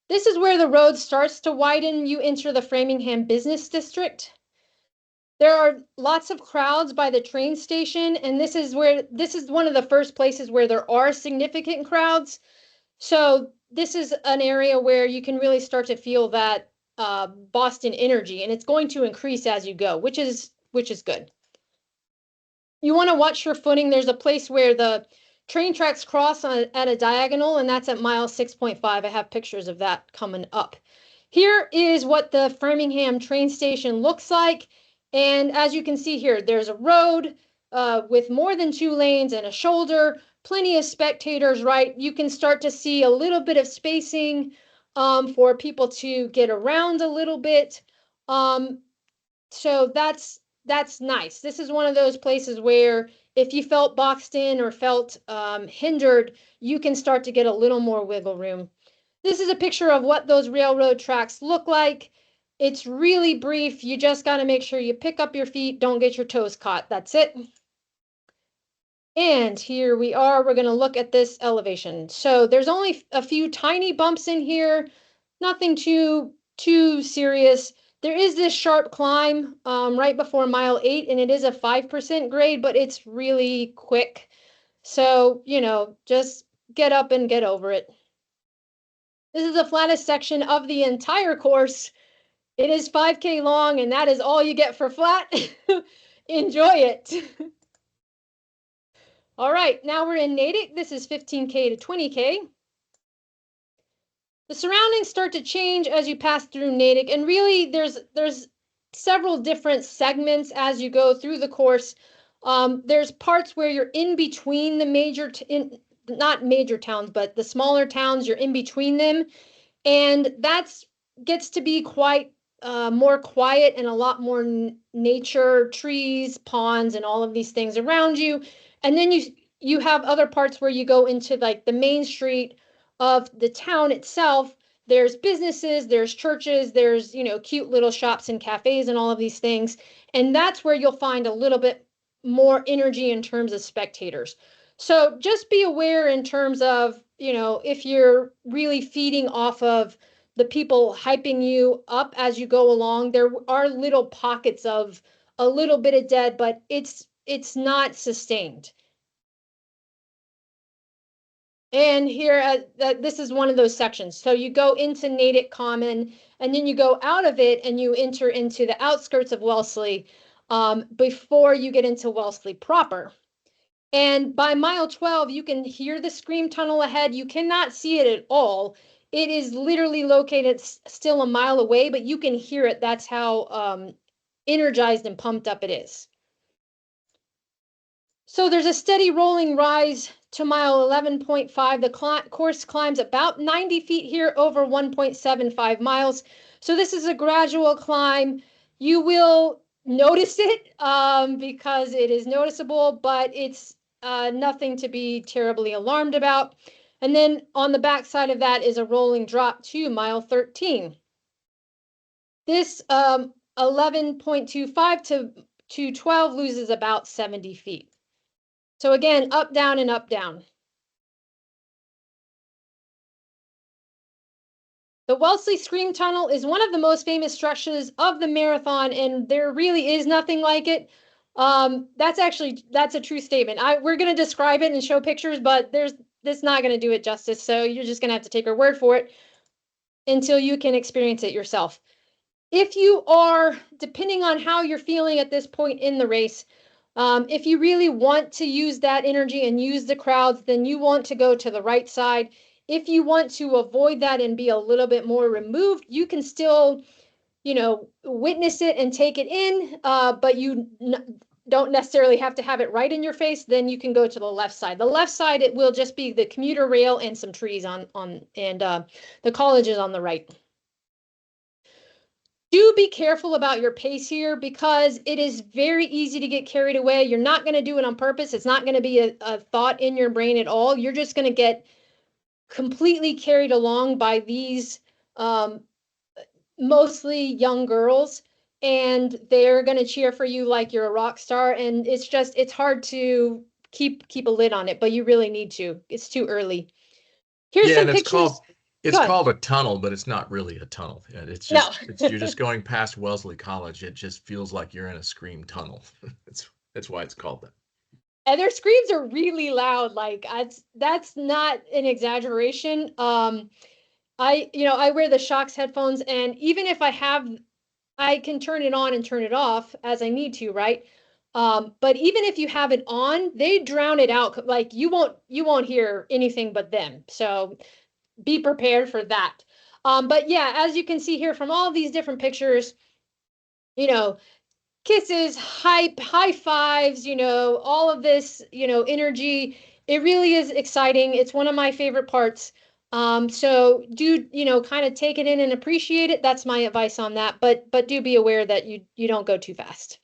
This is where the road starts to widen. You enter the Framingham Business District. There are lots of crowds by the train station, and this is one of the first places where there are significant crowds. So this is an area where you can really start to feel that Boston energy, and it's going to increase as you go, which is good. You want to watch your footing. There's a place where the train tracks cross at a diagonal, and that's at mile 6.5. I have pictures of that coming up. Here is what the Framingham train station looks like. And as you can see here, there's a road with more than 2 lanes and a shoulder, plenty of spectators, right? You can start to see a little bit of spacing for people to get around a little bit. So that's nice. This is one of those places where if you felt boxed in or felt hindered, you can start to get a little more wiggle room. This is a picture of what those railroad tracks look like. It's really brief. You just got to make sure you pick up your feet, don't get your toes caught. That's it. And here we are. We're going to look at this elevation. So there's only a few tiny bumps in here, nothing too serious. There is this sharp climb right before mile 8, and it is a 5% grade, but it's really quick. So, just get up and get over it. This is the flattest section of the entire course. It is 5K long, and that is all you get for flat. Enjoy it. All right, now we're in Natick. This is 15K to 20K. The surroundings start to change as you pass through Natick, and really there's several different segments as you go through the course. There's parts where you're in between the not major towns, but the smaller towns, you're in between them. And that's gets to be quite more quiet and a lot more nature, trees, ponds, and all of these things around you. And then you have other parts where you go into like the main street of the town itself. There's businesses, there's churches, there's cute little shops and cafes and all of these things. And that's where you'll find a little bit more energy in terms of spectators. So just be aware in terms of, if you're really feeding off of the people hyping you up as you go along, there are little pockets of a little bit of dead, but it's not sustained. And here, this is one of those sections. So you go into Natick Common, and then you go out of it, and you enter into the outskirts of Wellesley before you get into Wellesley proper. And by mile 12, you can hear the Scream Tunnel ahead. You cannot see it at all. It is literally located still a mile away, but you can hear it. That's how energized and pumped up it is. So there's a steady rolling rise to mile 11.5. The course climbs about 90 feet here over 1.75 miles. So this is a gradual climb. You will notice it because it is noticeable, but it's nothing to be terribly alarmed about. And then on the back side of that is a rolling drop to mile 13. This 11.25 to 12 loses about 70 feet. So again, up, down, and up, down. The Wellesley Scream Tunnel is one of the most famous stretches of the marathon, and there really is nothing like it. That's a true statement. We're going to describe it and show pictures, but that's not going to do it justice. So you're just going to have to take our word for it until you can experience it yourself. If you are, depending on how you're feeling at this point in the race, if you really want to use that energy and use the crowds, then you want to go to the right side. If you want to avoid that and be a little bit more removed, you can still, witness it and take it in, but you don't necessarily have to have it right in your face. Then you can go to the left side. The left side, it will just be the commuter rail and some trees and the college is on the right. Do be careful about your pace here because it is very easy to get carried away. You're not going to do it on purpose. It's not going to be a thought in your brain at all. You're just going to get completely carried along by these mostly young girls, and they're going to cheer for you like you're a rock star. And it's hard to keep a lid on it, but you really need to. It's too early. Here's some and pictures. it's called a tunnel, but it's not really a tunnel. It's just you're just going past Wellesley College. It just feels like you're in a scream tunnel. That's why it's called that. And their screams are really loud. Like that's not an exaggeration. I wear the Shocks headphones, and even if I can turn it on and turn it off as I need to, right? But even if you have it on, they drown it out. Like you won't hear anything but them. So be prepared for that. But yeah, as you can see here from all these different pictures, kisses, hype, high fives, all of this, energy. It really is exciting. It's one of my favorite parts. So do, kind of take it in and appreciate it. That's my advice on that. But do be aware that you don't go too fast.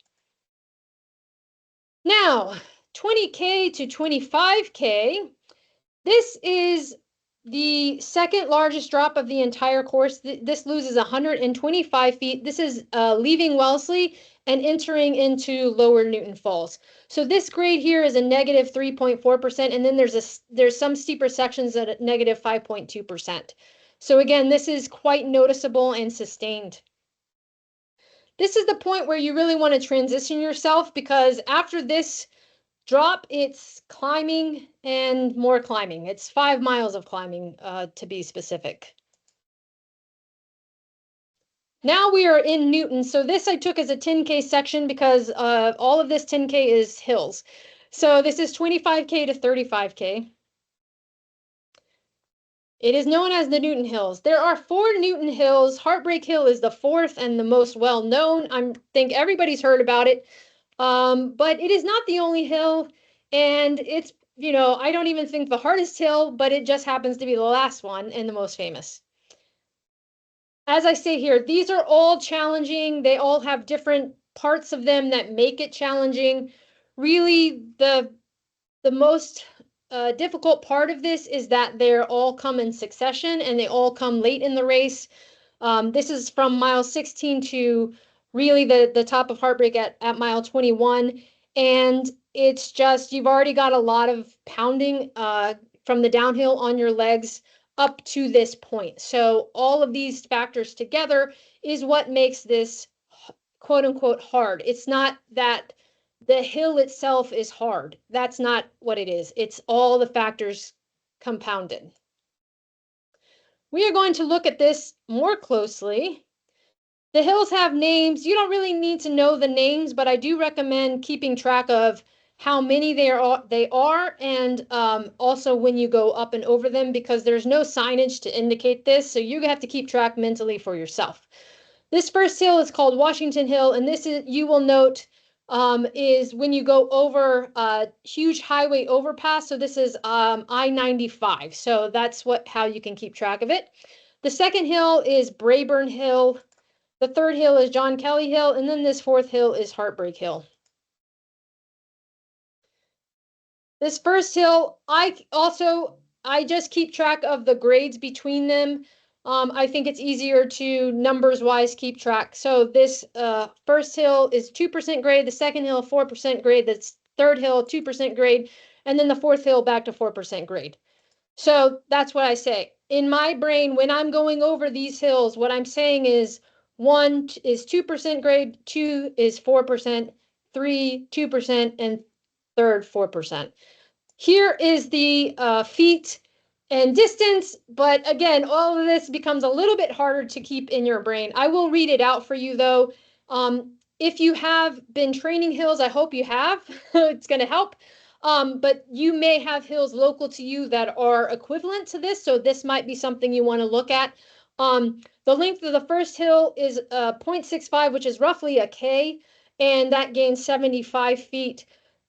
Now, 20K to 25K. This is the second largest drop of the entire course. This loses 125 feet. This is leaving Wellesley and entering into Lower Newton Falls. So this grade here is a negative 3.4%, and then there's some steeper sections at negative 5.2%. So again, this is quite noticeable and sustained. This is the point where you really want to transition yourself, because after this drop, it's climbing and more climbing. It's 5 miles of climbing, to be specific. Now we are in Newton. So this I took as a 10K section because all of this 10K is hills. So this is 25K to 35K. It is known as the Newton Hills. There are 4 Newton Hills. Heartbreak Hill is the 4th and the most well-known. I think everybody's heard about it. But it is not the only hill, and it's, I don't even think the hardest hill, but it just happens to be the last one and the most famous. As I say here, these are all challenging. They all have different parts of them that make it challenging. Really, the most difficult part of this is that they're all come in succession and they all come late in the race. This is from mile 16 to really the top of Heartbreak at mile 21. And it's just, you've already got a lot of pounding from the downhill on your legs up to this point. So all of these factors together is what makes this quote unquote hard. It's not that the hill itself is hard. That's not what it is. It's all the factors compounded. We are going to look at this more closely. The hills have names. You don't really need to know the names, but I do recommend keeping track of how many they are, and also when you go up and over them, because there's no signage to indicate this, so you have to keep track mentally for yourself. This first hill is called Washington Hill, and this is, you will note, is when you go over a huge highway overpass. So this is I-95. So that's how you can keep track of it. The second hill is Brayburn Hill. The third hill is John Kelly Hill, and then this fourth hill is Heartbreak Hill. This first hill, I just keep track of the grades between them. I think it's easier to numbers wise keep track. So this first hill is 2% grade, the second hill 4% grade, the third hill 2% grade, and then the fourth hill back to 4% grade. So that's what I say. in my brain, when I'm going over these hills, what I'm saying is 1 is 2% grade, 2 is 4%, 3, 2%, and third 4%. Here is the feet and distance, but again, all of this becomes a little bit harder to keep in your brain. I will read it out for you though. If you have been training hills, I hope you have, it's going to help. But you may have hills local to you that are equivalent to this, so this might be something you want to look at. The length of the first hill is 0.65, which is roughly a K, and that gains 75 feet.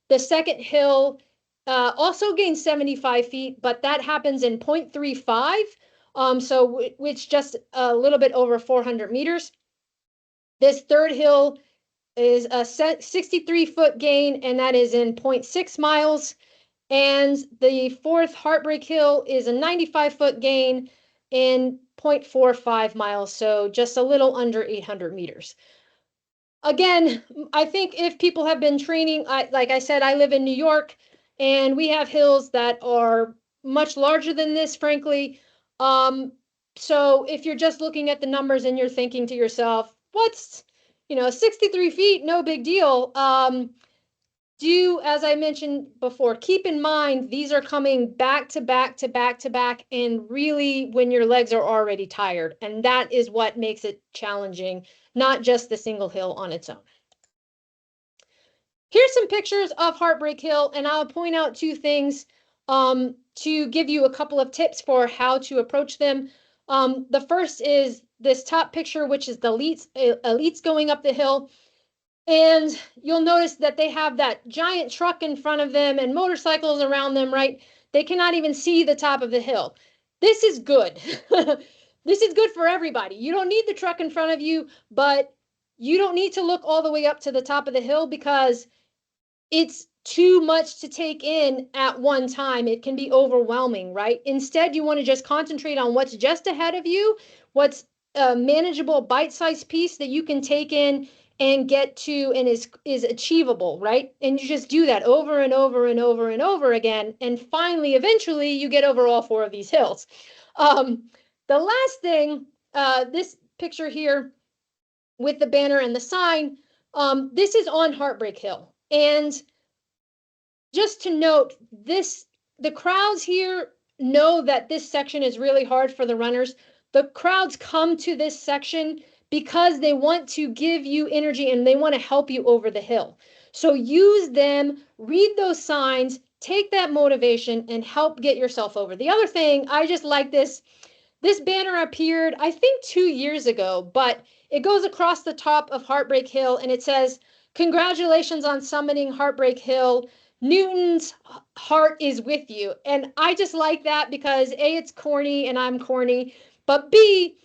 The second hill also gains 75 feet, but that happens in 0.35, which just a little bit over 400 meters. This third hill is a 63-foot gain, and that is in 0.6 miles. And the fourth Heartbreak Hill is a 95-foot gain in 0.45 miles, so just a little under 800 meters. Again, I think if people have been training, like I said, I live in New York, and we have hills that are much larger than this, frankly. So if you're just looking at the numbers and you're thinking to yourself, what's, 63 feet, no big deal. As I mentioned before, keep in mind, these are coming back to back to back to back, and really when your legs are already tired. And that is what makes it challenging, not just the single hill on its own. Here's some pictures of Heartbreak Hill, and I'll point out two things to give you a couple of tips for how to approach them. The first is this top picture, which is the elites going up the hill. And you'll notice that they have that giant truck in front of them and motorcycles around them, right? They cannot even see the top of the hill. This is good. This is good for everybody. You don't need the truck in front of you, but you don't need to look all the way up to the top of the hill because it's too much to take in at one time. It can be overwhelming, right? Instead, you want to just concentrate on what's just ahead of you, what's a manageable bite-sized piece that you can take in and get to and is achievable, right? And you just do that over and over and over and over again. And finally, eventually, you get over all 4 of these hills. The last thing, this picture here with the banner and the sign, this is on Heartbreak Hill. And just to note, the crowds here know that this section is really hard for the runners. The crowds come to this section because they want to give you energy and they want to help you over the hill. So use them, read those signs, take that motivation, and help get yourself over. The other thing, I just like this. This banner appeared, I think, 2 years ago, but it goes across the top of Heartbreak Hill and it says, "Congratulations on summiting Heartbreak Hill. Newton's heart is with you." And I just like that because A, it's corny and I'm corny, but B,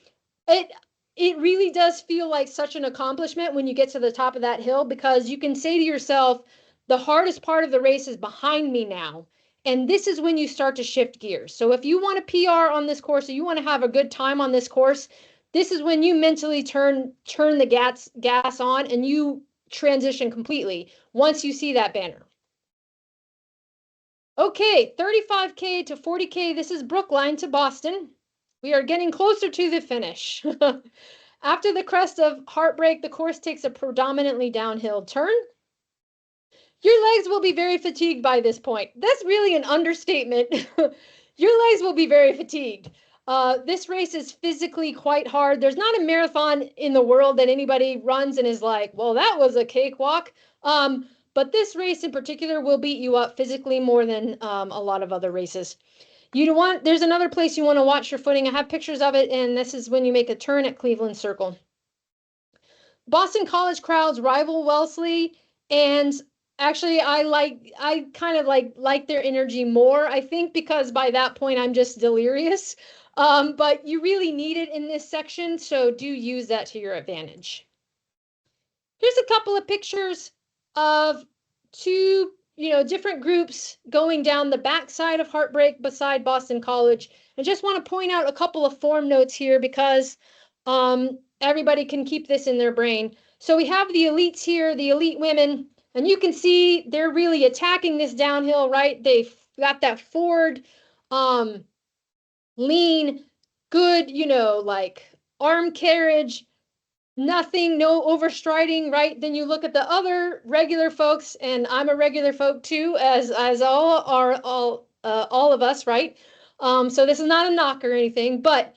it really does feel like such an accomplishment when you get to the top of that hill, because you can say to yourself, the hardest part of the race is behind me now. And this is when you start to shift gears. So if you want a PR on this course, or you want to have a good time on this course, this is when you mentally turn the gas on and you transition completely once you see that banner. Okay, 35K to 40K. This is Brookline to Boston. We are getting closer to the finish. After the crest of Heartbreak, the course takes a predominantly downhill turn. Your legs will be very fatigued by this point. That's really an understatement. Your legs will be very fatigued. This race is physically quite hard. There's not a marathon in the world that anybody runs and is like, well, that was a cakewalk. But this race in particular will beat you up physically more than a lot of other races. There's another place you want to watch your footing. I have pictures of it, and this is when you make a turn at Cleveland Circle. Boston College crowds rival Wellesley, and actually I kind of like their energy more, I think, because by that point I'm just delirious. But you really need it in this section, so do use that to your advantage. Here's a couple of pictures of two different groups going down the backside of Heartbreak beside Boston College. I just want to point out a couple of form notes here because everybody can keep this in their brain. So we have the elites here, the elite women, and you can see they're really attacking this downhill, right? They've got that forward lean, good, like arm carriage, nothing, no overstriding, right? Then you look at the other regular folks, and I'm a regular folk too, as all are all of us, right? So this is not a knock or anything, but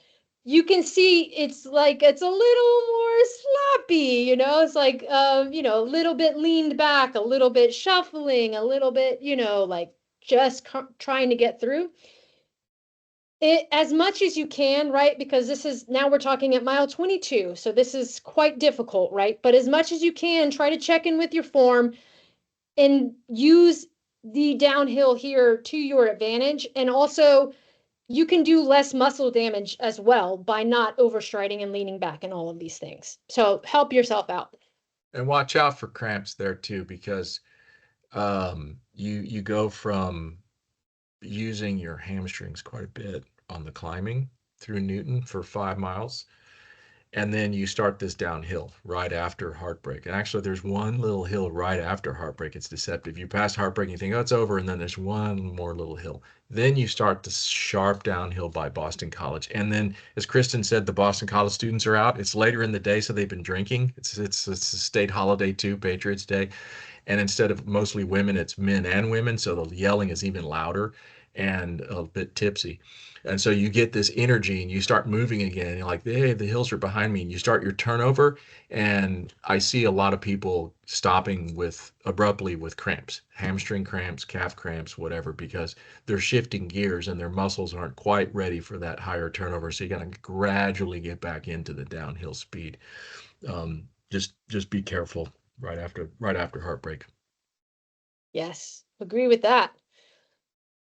you can see it's like it's a little more sloppy, it's like a little bit leaned back, a little bit shuffling, a little bit, like just trying to get through it as much as you can, right? Because this is now we're talking at mile 22, so this is quite difficult, right? But as much as you can, try to check in with your form and use the downhill here to your advantage. And also, you can do less muscle damage as well by not overstriding and leaning back and all of these things. So help yourself out. And watch out for cramps there too, because you go from using your hamstrings quite a bit on the climbing through Newton for 5 miles. And then you start this downhill right after Heartbreak. And actually, there's one little hill right after Heartbreak. It's deceptive. You pass Heartbreak, and you think, oh, it's over. And then there's one more little hill. Then you start the sharp downhill by Boston College. And then, as Kristen said, the Boston College students are out. It's later in the day, so they've been drinking. It's a state holiday too, Patriots Day. And instead of mostly women, it's men and women. So the yelling is even louder and a bit tipsy. And so you get this energy and you start moving again. And you're like, hey, the hills are behind me. And you start your turnover. And I see a lot of people stopping with abruptly with cramps, hamstring cramps, calf cramps, whatever, because they're shifting gears and their muscles aren't quite ready for that higher turnover. So you got to gradually get back into the downhill speed. Just be careful right after Heartbreak. Yes, agree with that.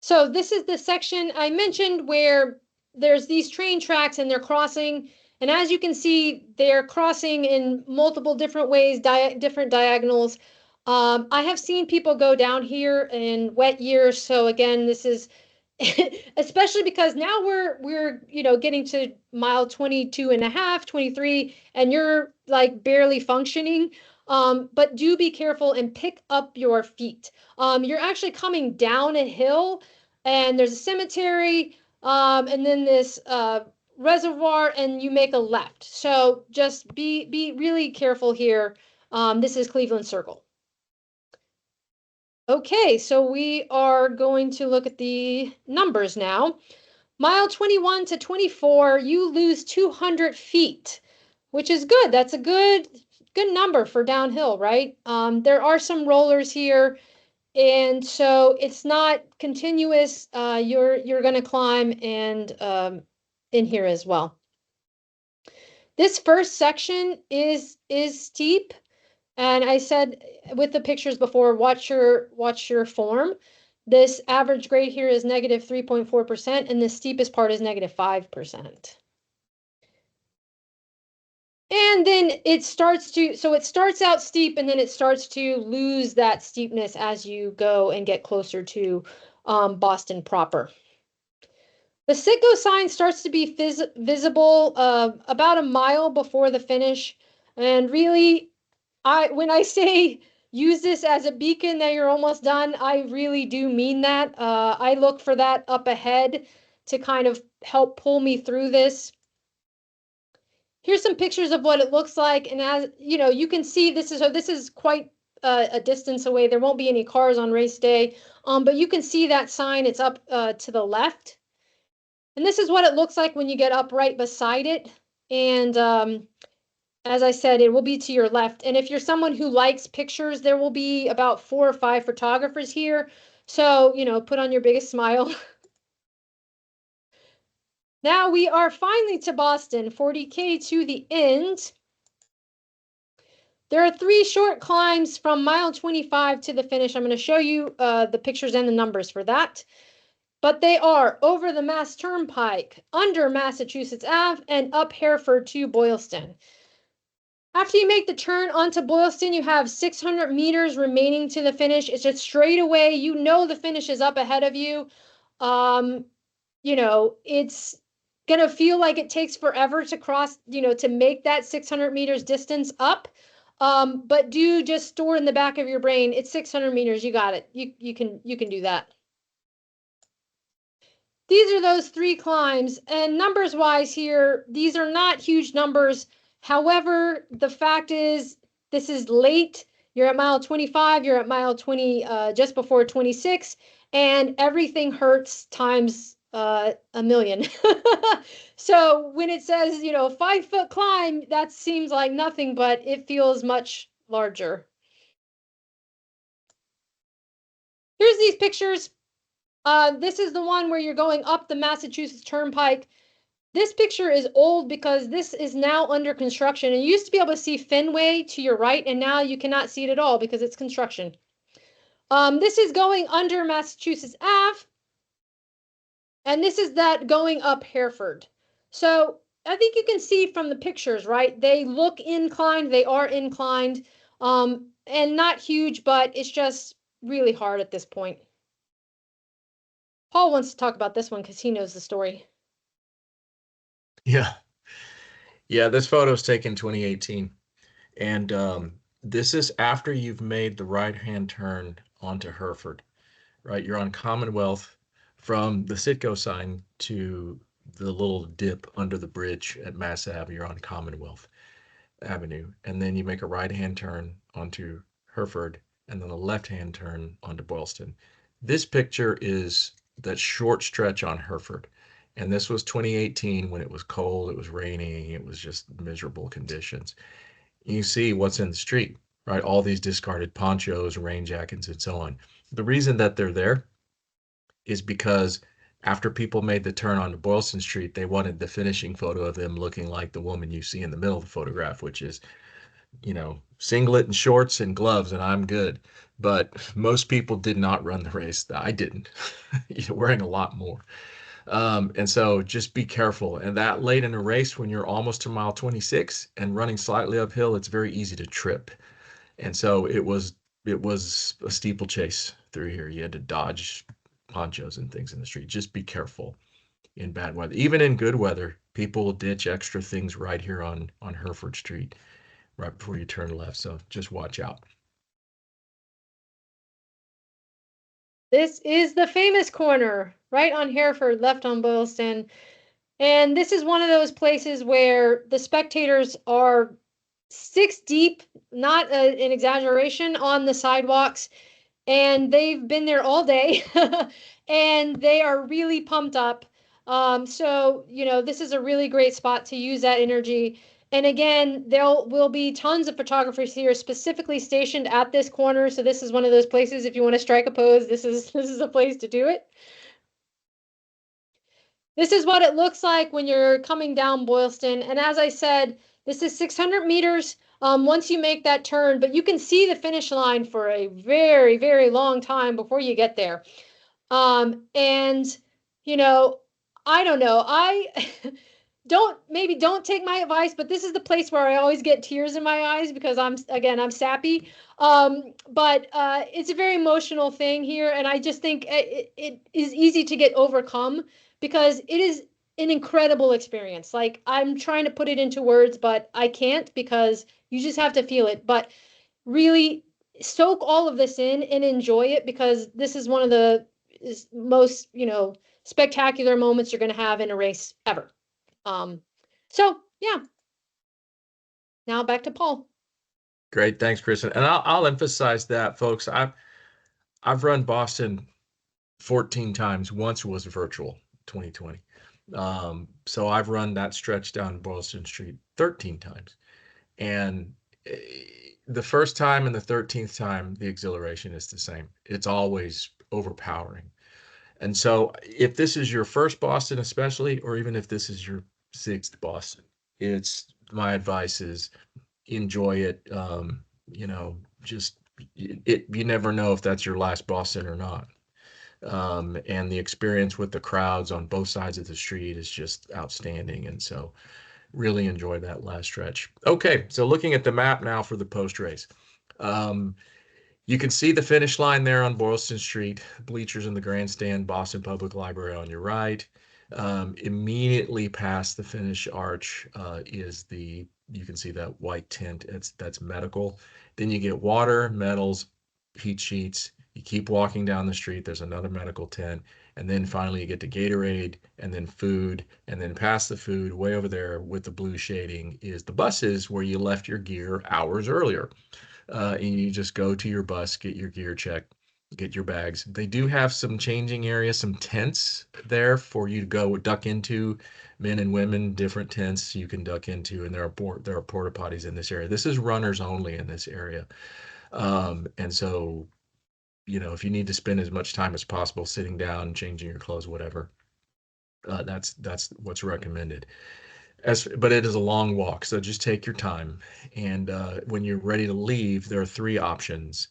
So this is the section I mentioned where there's these train tracks and they're crossing. And as you can see, they're crossing in multiple different ways, different diagonals. I have seen people go down here in wet years. So again, this is especially because now we're getting to mile 22 and a half, 23, and you're like barely functioning. But do be careful and pick up your feet. You're actually coming down a hill, and there's a cemetery, and then this reservoir, and you make a left. So just be really careful here. This is Cleveland Circle. Okay, so we are going to look at the numbers now. Mile 21 to 24, you lose 200 feet, which is good. That's a good number for downhill, right? There are some rollers here, and so it's not continuous. You're going to climb and in here as well. This first section is steep. And I said with the pictures before, watch your form. This average grade here is negative 3.4%, and the steepest part is negative 5%. And then it starts out steep, and then it starts to lose that steepness as you go and get closer to Boston proper. The Citgo sign starts to be visible about a mile before the finish, and really when I say use this as a beacon that you're almost done, I really do mean that. I look for that up ahead to kind of help pull me through this. Here's some pictures of what it looks like, and as you can see, this is quite a distance away. There won't be any cars on race day, but you can see that sign. It's up to the left, and this is what it looks like when you get up right beside it. And as I said, it will be to your left. And if you're someone who likes pictures, there will be about 4 or 5 photographers here. So, put on your biggest smile. Now we are finally to Boston, 40K to the end. There are 3 short climbs from mile 25 to the finish. I'm going to show you the pictures and the numbers for that. But they are over the Mass Turnpike, under Massachusetts Ave, and up Hereford to Boylston. After you make the turn onto Boylston, you have 600 meters remaining to the finish. It's just straight away. The finish is up ahead of you. It's going to feel like it takes forever to cross, to make that 600 meters distance up. But do just store in the back of your brain, it's 600 meters. You got it. You can do that. these are those 3 climbs. And numbers wise here, these are not huge numbers. However, the fact is, this is late. You're at mile 25, you're at mile 20, just before 26, and everything hurts times a million. So when it says, 5 foot climb, that seems like nothing, but it feels much larger. Here's these pictures. This is the one where you're going up the Massachusetts Turnpike. This picture is old because this is now under construction. And you used to be able to see Fenway to your right, and now you cannot see it at all because it's construction. This is going under Massachusetts Ave, and this is that going up Hereford. So I think you can see from the pictures, right? They look inclined, they are inclined, and not huge, but it's just really hard at this point. Paul wants to talk about this one because he knows the story. Yeah. Yeah, this photo is taken 2018. And this is after you've made the right-hand turn onto Hereford, right? You're on Commonwealth from the Citgo sign to the little dip under the bridge at Mass Ave. You're on Commonwealth Avenue. And then you make a right-hand turn onto Hereford and then a left-hand turn onto Boylston. This picture is that short stretch on Hereford. And this was 2018 when it was cold, it was raining, it was just miserable conditions. You see what's in the street, right? All these discarded ponchos, rain jackets, and so on. The reason that they're there is because after people made the turn onto Boylston Street, they wanted the finishing photo of them looking like the woman you see in the middle of the photograph, which is, singlet and shorts and gloves, and I'm good. But most people did not run the race. I didn't. You're wearing a lot more. And so just be careful. And that late in a race, when you're almost to mile 26 and running slightly uphill, it's very easy to trip. And so it was a steeplechase through here. You had to dodge ponchos and things in the street. Just be careful in bad weather. Even in good weather, people will ditch extra things right here on Hereford Street right before you turn left. So just watch out. This is the famous corner, right on Hereford, left on Boylston. And this is one of those places where the spectators are 6 deep, not an exaggeration, on the sidewalks. And they've been there all day and they are really pumped up. So, this is a really great spot to use that energy. And again, there will be tons of photographers here specifically stationed at this corner. So this is one of those places, if you want to strike a pose, this is a place to do it. This is what it looks like when you're coming down Boylston. And as I said, this is 600 meters once you make that turn, but you can see the finish line for a very, very long time before you get there. And, you know, I don't know. I don't take my advice, but this is the place where I always get tears in my eyes because I'm sappy. But it's a very emotional thing here, and I just think it is easy to get overcome because it is an incredible experience. Like I'm trying to put it into words, but I can't because you just have to feel it. But really soak all of this in and enjoy it because this is one of the most, spectacular moments you're going to have in a race ever. So yeah, now back to Paul. Great, thanks, Kristen. And I'll emphasize that, folks. I've run Boston 14 times. Once was virtual, 2020. So I've run that stretch down Boylston Street 13 times. And the first time and the 13th time, the exhilaration is the same. It's always overpowering. And so if this is your first Boston, especially, or even if this is your sixth Boston, my advice is enjoy it. Just you never know if that's your last Boston or not. And the experience with the crowds on both sides of the street is just outstanding. And so really enjoy that last stretch. Okay, so looking at the map now for the post race. You can see the finish line there on Boylston Street, bleachers in the grandstand, Boston Public Library on your right. Immediately past the finish arch you can see that white tint. That's medical. Then you get water, metals, heat sheets. You keep walking down the street. There's another medical tent. and then finally you get to Gatorade, and then food, and then past the food, way over there with the blue shading is the buses where you left your gear hours earlier. And you just go to your bus, get your gear checked, get your bags. They do have some changing areas, some tents there for you to go duck into, men and women, different tents you can duck into, and there are porta potties in this area. This is runners only in this area. And so, if you need to spend as much time as possible sitting down, changing your clothes, whatever, that's what's recommended. But it is a long walk, so just take your time. And when you're ready to leave, there are three options.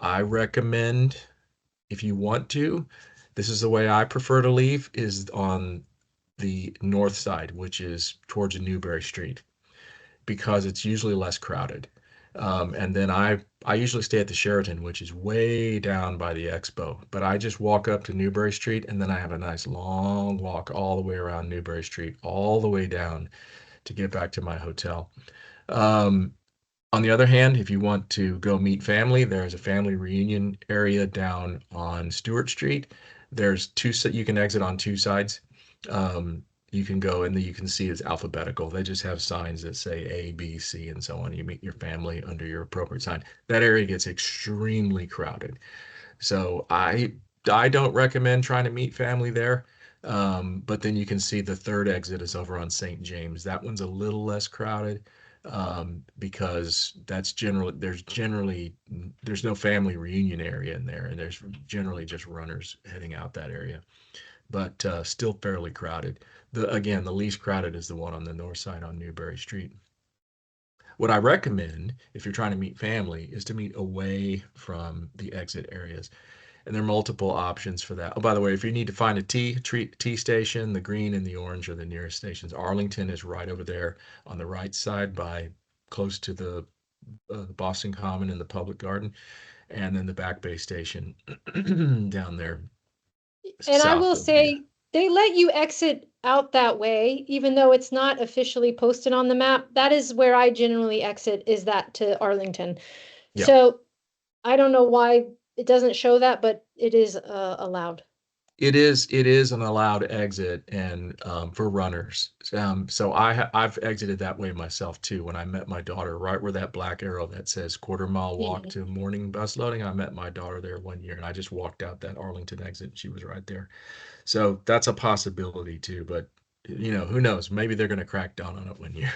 I recommend, if you want to, this is the way I prefer to leave, is on the north side, which is towards Newberry Street, because it's usually less crowded. And then I usually stay at the Sheraton, which is way down by the Expo. But I just walk up to Newberry Street, and then I have a nice long walk all the way around Newberry Street, all the way down to get back to my hotel. Um, on the other hand, if you want to go meet family, there's a family reunion area down on Stewart Street. There's you can exit on two sides. Um, you can go and you can see it's alphabetical. They just have signs that say A, B, C, and so on. You meet your family under your appropriate sign. That area gets extremely crowded. So I don't recommend trying to meet family there. But then you can see the third exit is over on St. James. That one's a little less crowded, because there's no family reunion area in there, and there's generally just runners heading out that area, but still fairly crowded. The least crowded is the one on the north side on Newberry Street. What I recommend if you're trying to meet family is to meet away from the exit areas. And there are multiple options for that. Oh, by the way, if you need to find a T station, the green and the orange are the nearest stations. Arlington is right over there on the right side by close to the Boston Common and the Public Garden, and then the Back Bay station down there And I south will of the. say they let you exit out that way, even though it's not officially posted on the map. That is where I generally exit, is that to Arlington. Yeah. So I don't know why it doesn't show that, but it is allowed. It is an allowed exit, and for runners. So I've exited that way myself too. When I met my daughter, right where that black arrow that says quarter-mile walk Mhm. to morning bus loading, I met my daughter there one year, and I just walked out that Arlington exit, and she was right there. So that's a possibility too. But who knows? Maybe they're going to crack down on it one year.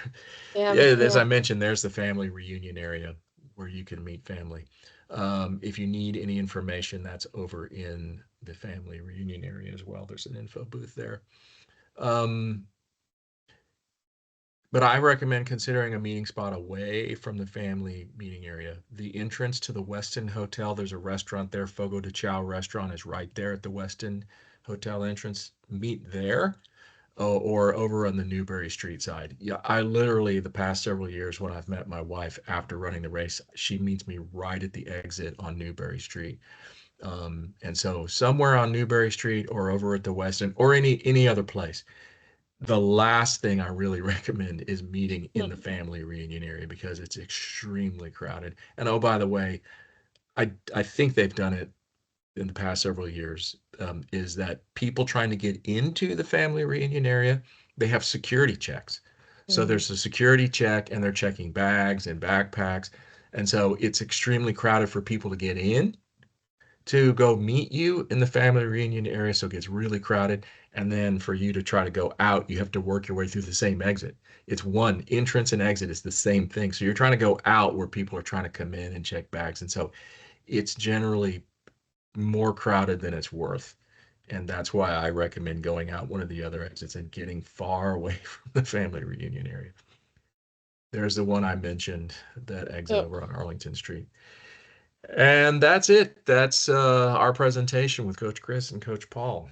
Yeah, Yeah, as yeah. I mentioned, there's the family reunion area where you can meet family. If you need any information, that's over in the family reunion area as well. There's an info booth there. Um, but I recommend considering a meeting spot away from the family meeting area. The entrance to the Westin Hotel, there's a restaurant there. Fogo de Chao restaurant is right there at the Westin Hotel entrance. Meet there. Oh, or over on the Newberry Street side. Yeah, I literally, the past several years, when I've met my wife after running the race, she meets me right at the exit on Newberry Street. And so somewhere on Newberry Street or over at the West End or any other place. The last thing I really recommend is meeting in the Mhm. family reunion area because it's extremely crowded. And oh, by the way, I think they've done it in the past several years, is that people trying to get into the family reunion area, they have security checks. So Mhm. there's a security check, and they're checking bags and backpacks. And so it's extremely crowded for people to get in to go meet you in the family reunion area. So it gets really crowded. And then for you to try to go out, you have to work your way through the same exit. It's one entrance and exit is the same thing. So you're trying to go out where people are trying to come in and check bags. And so it's generally more crowded than it's worth. And that's why I recommend going out one of the other exits and getting far away from the family reunion area. There's the one I mentioned, that exit Oh. over on Arlington Street. And that's it. That's our presentation with Coach Kris and Coach Paul.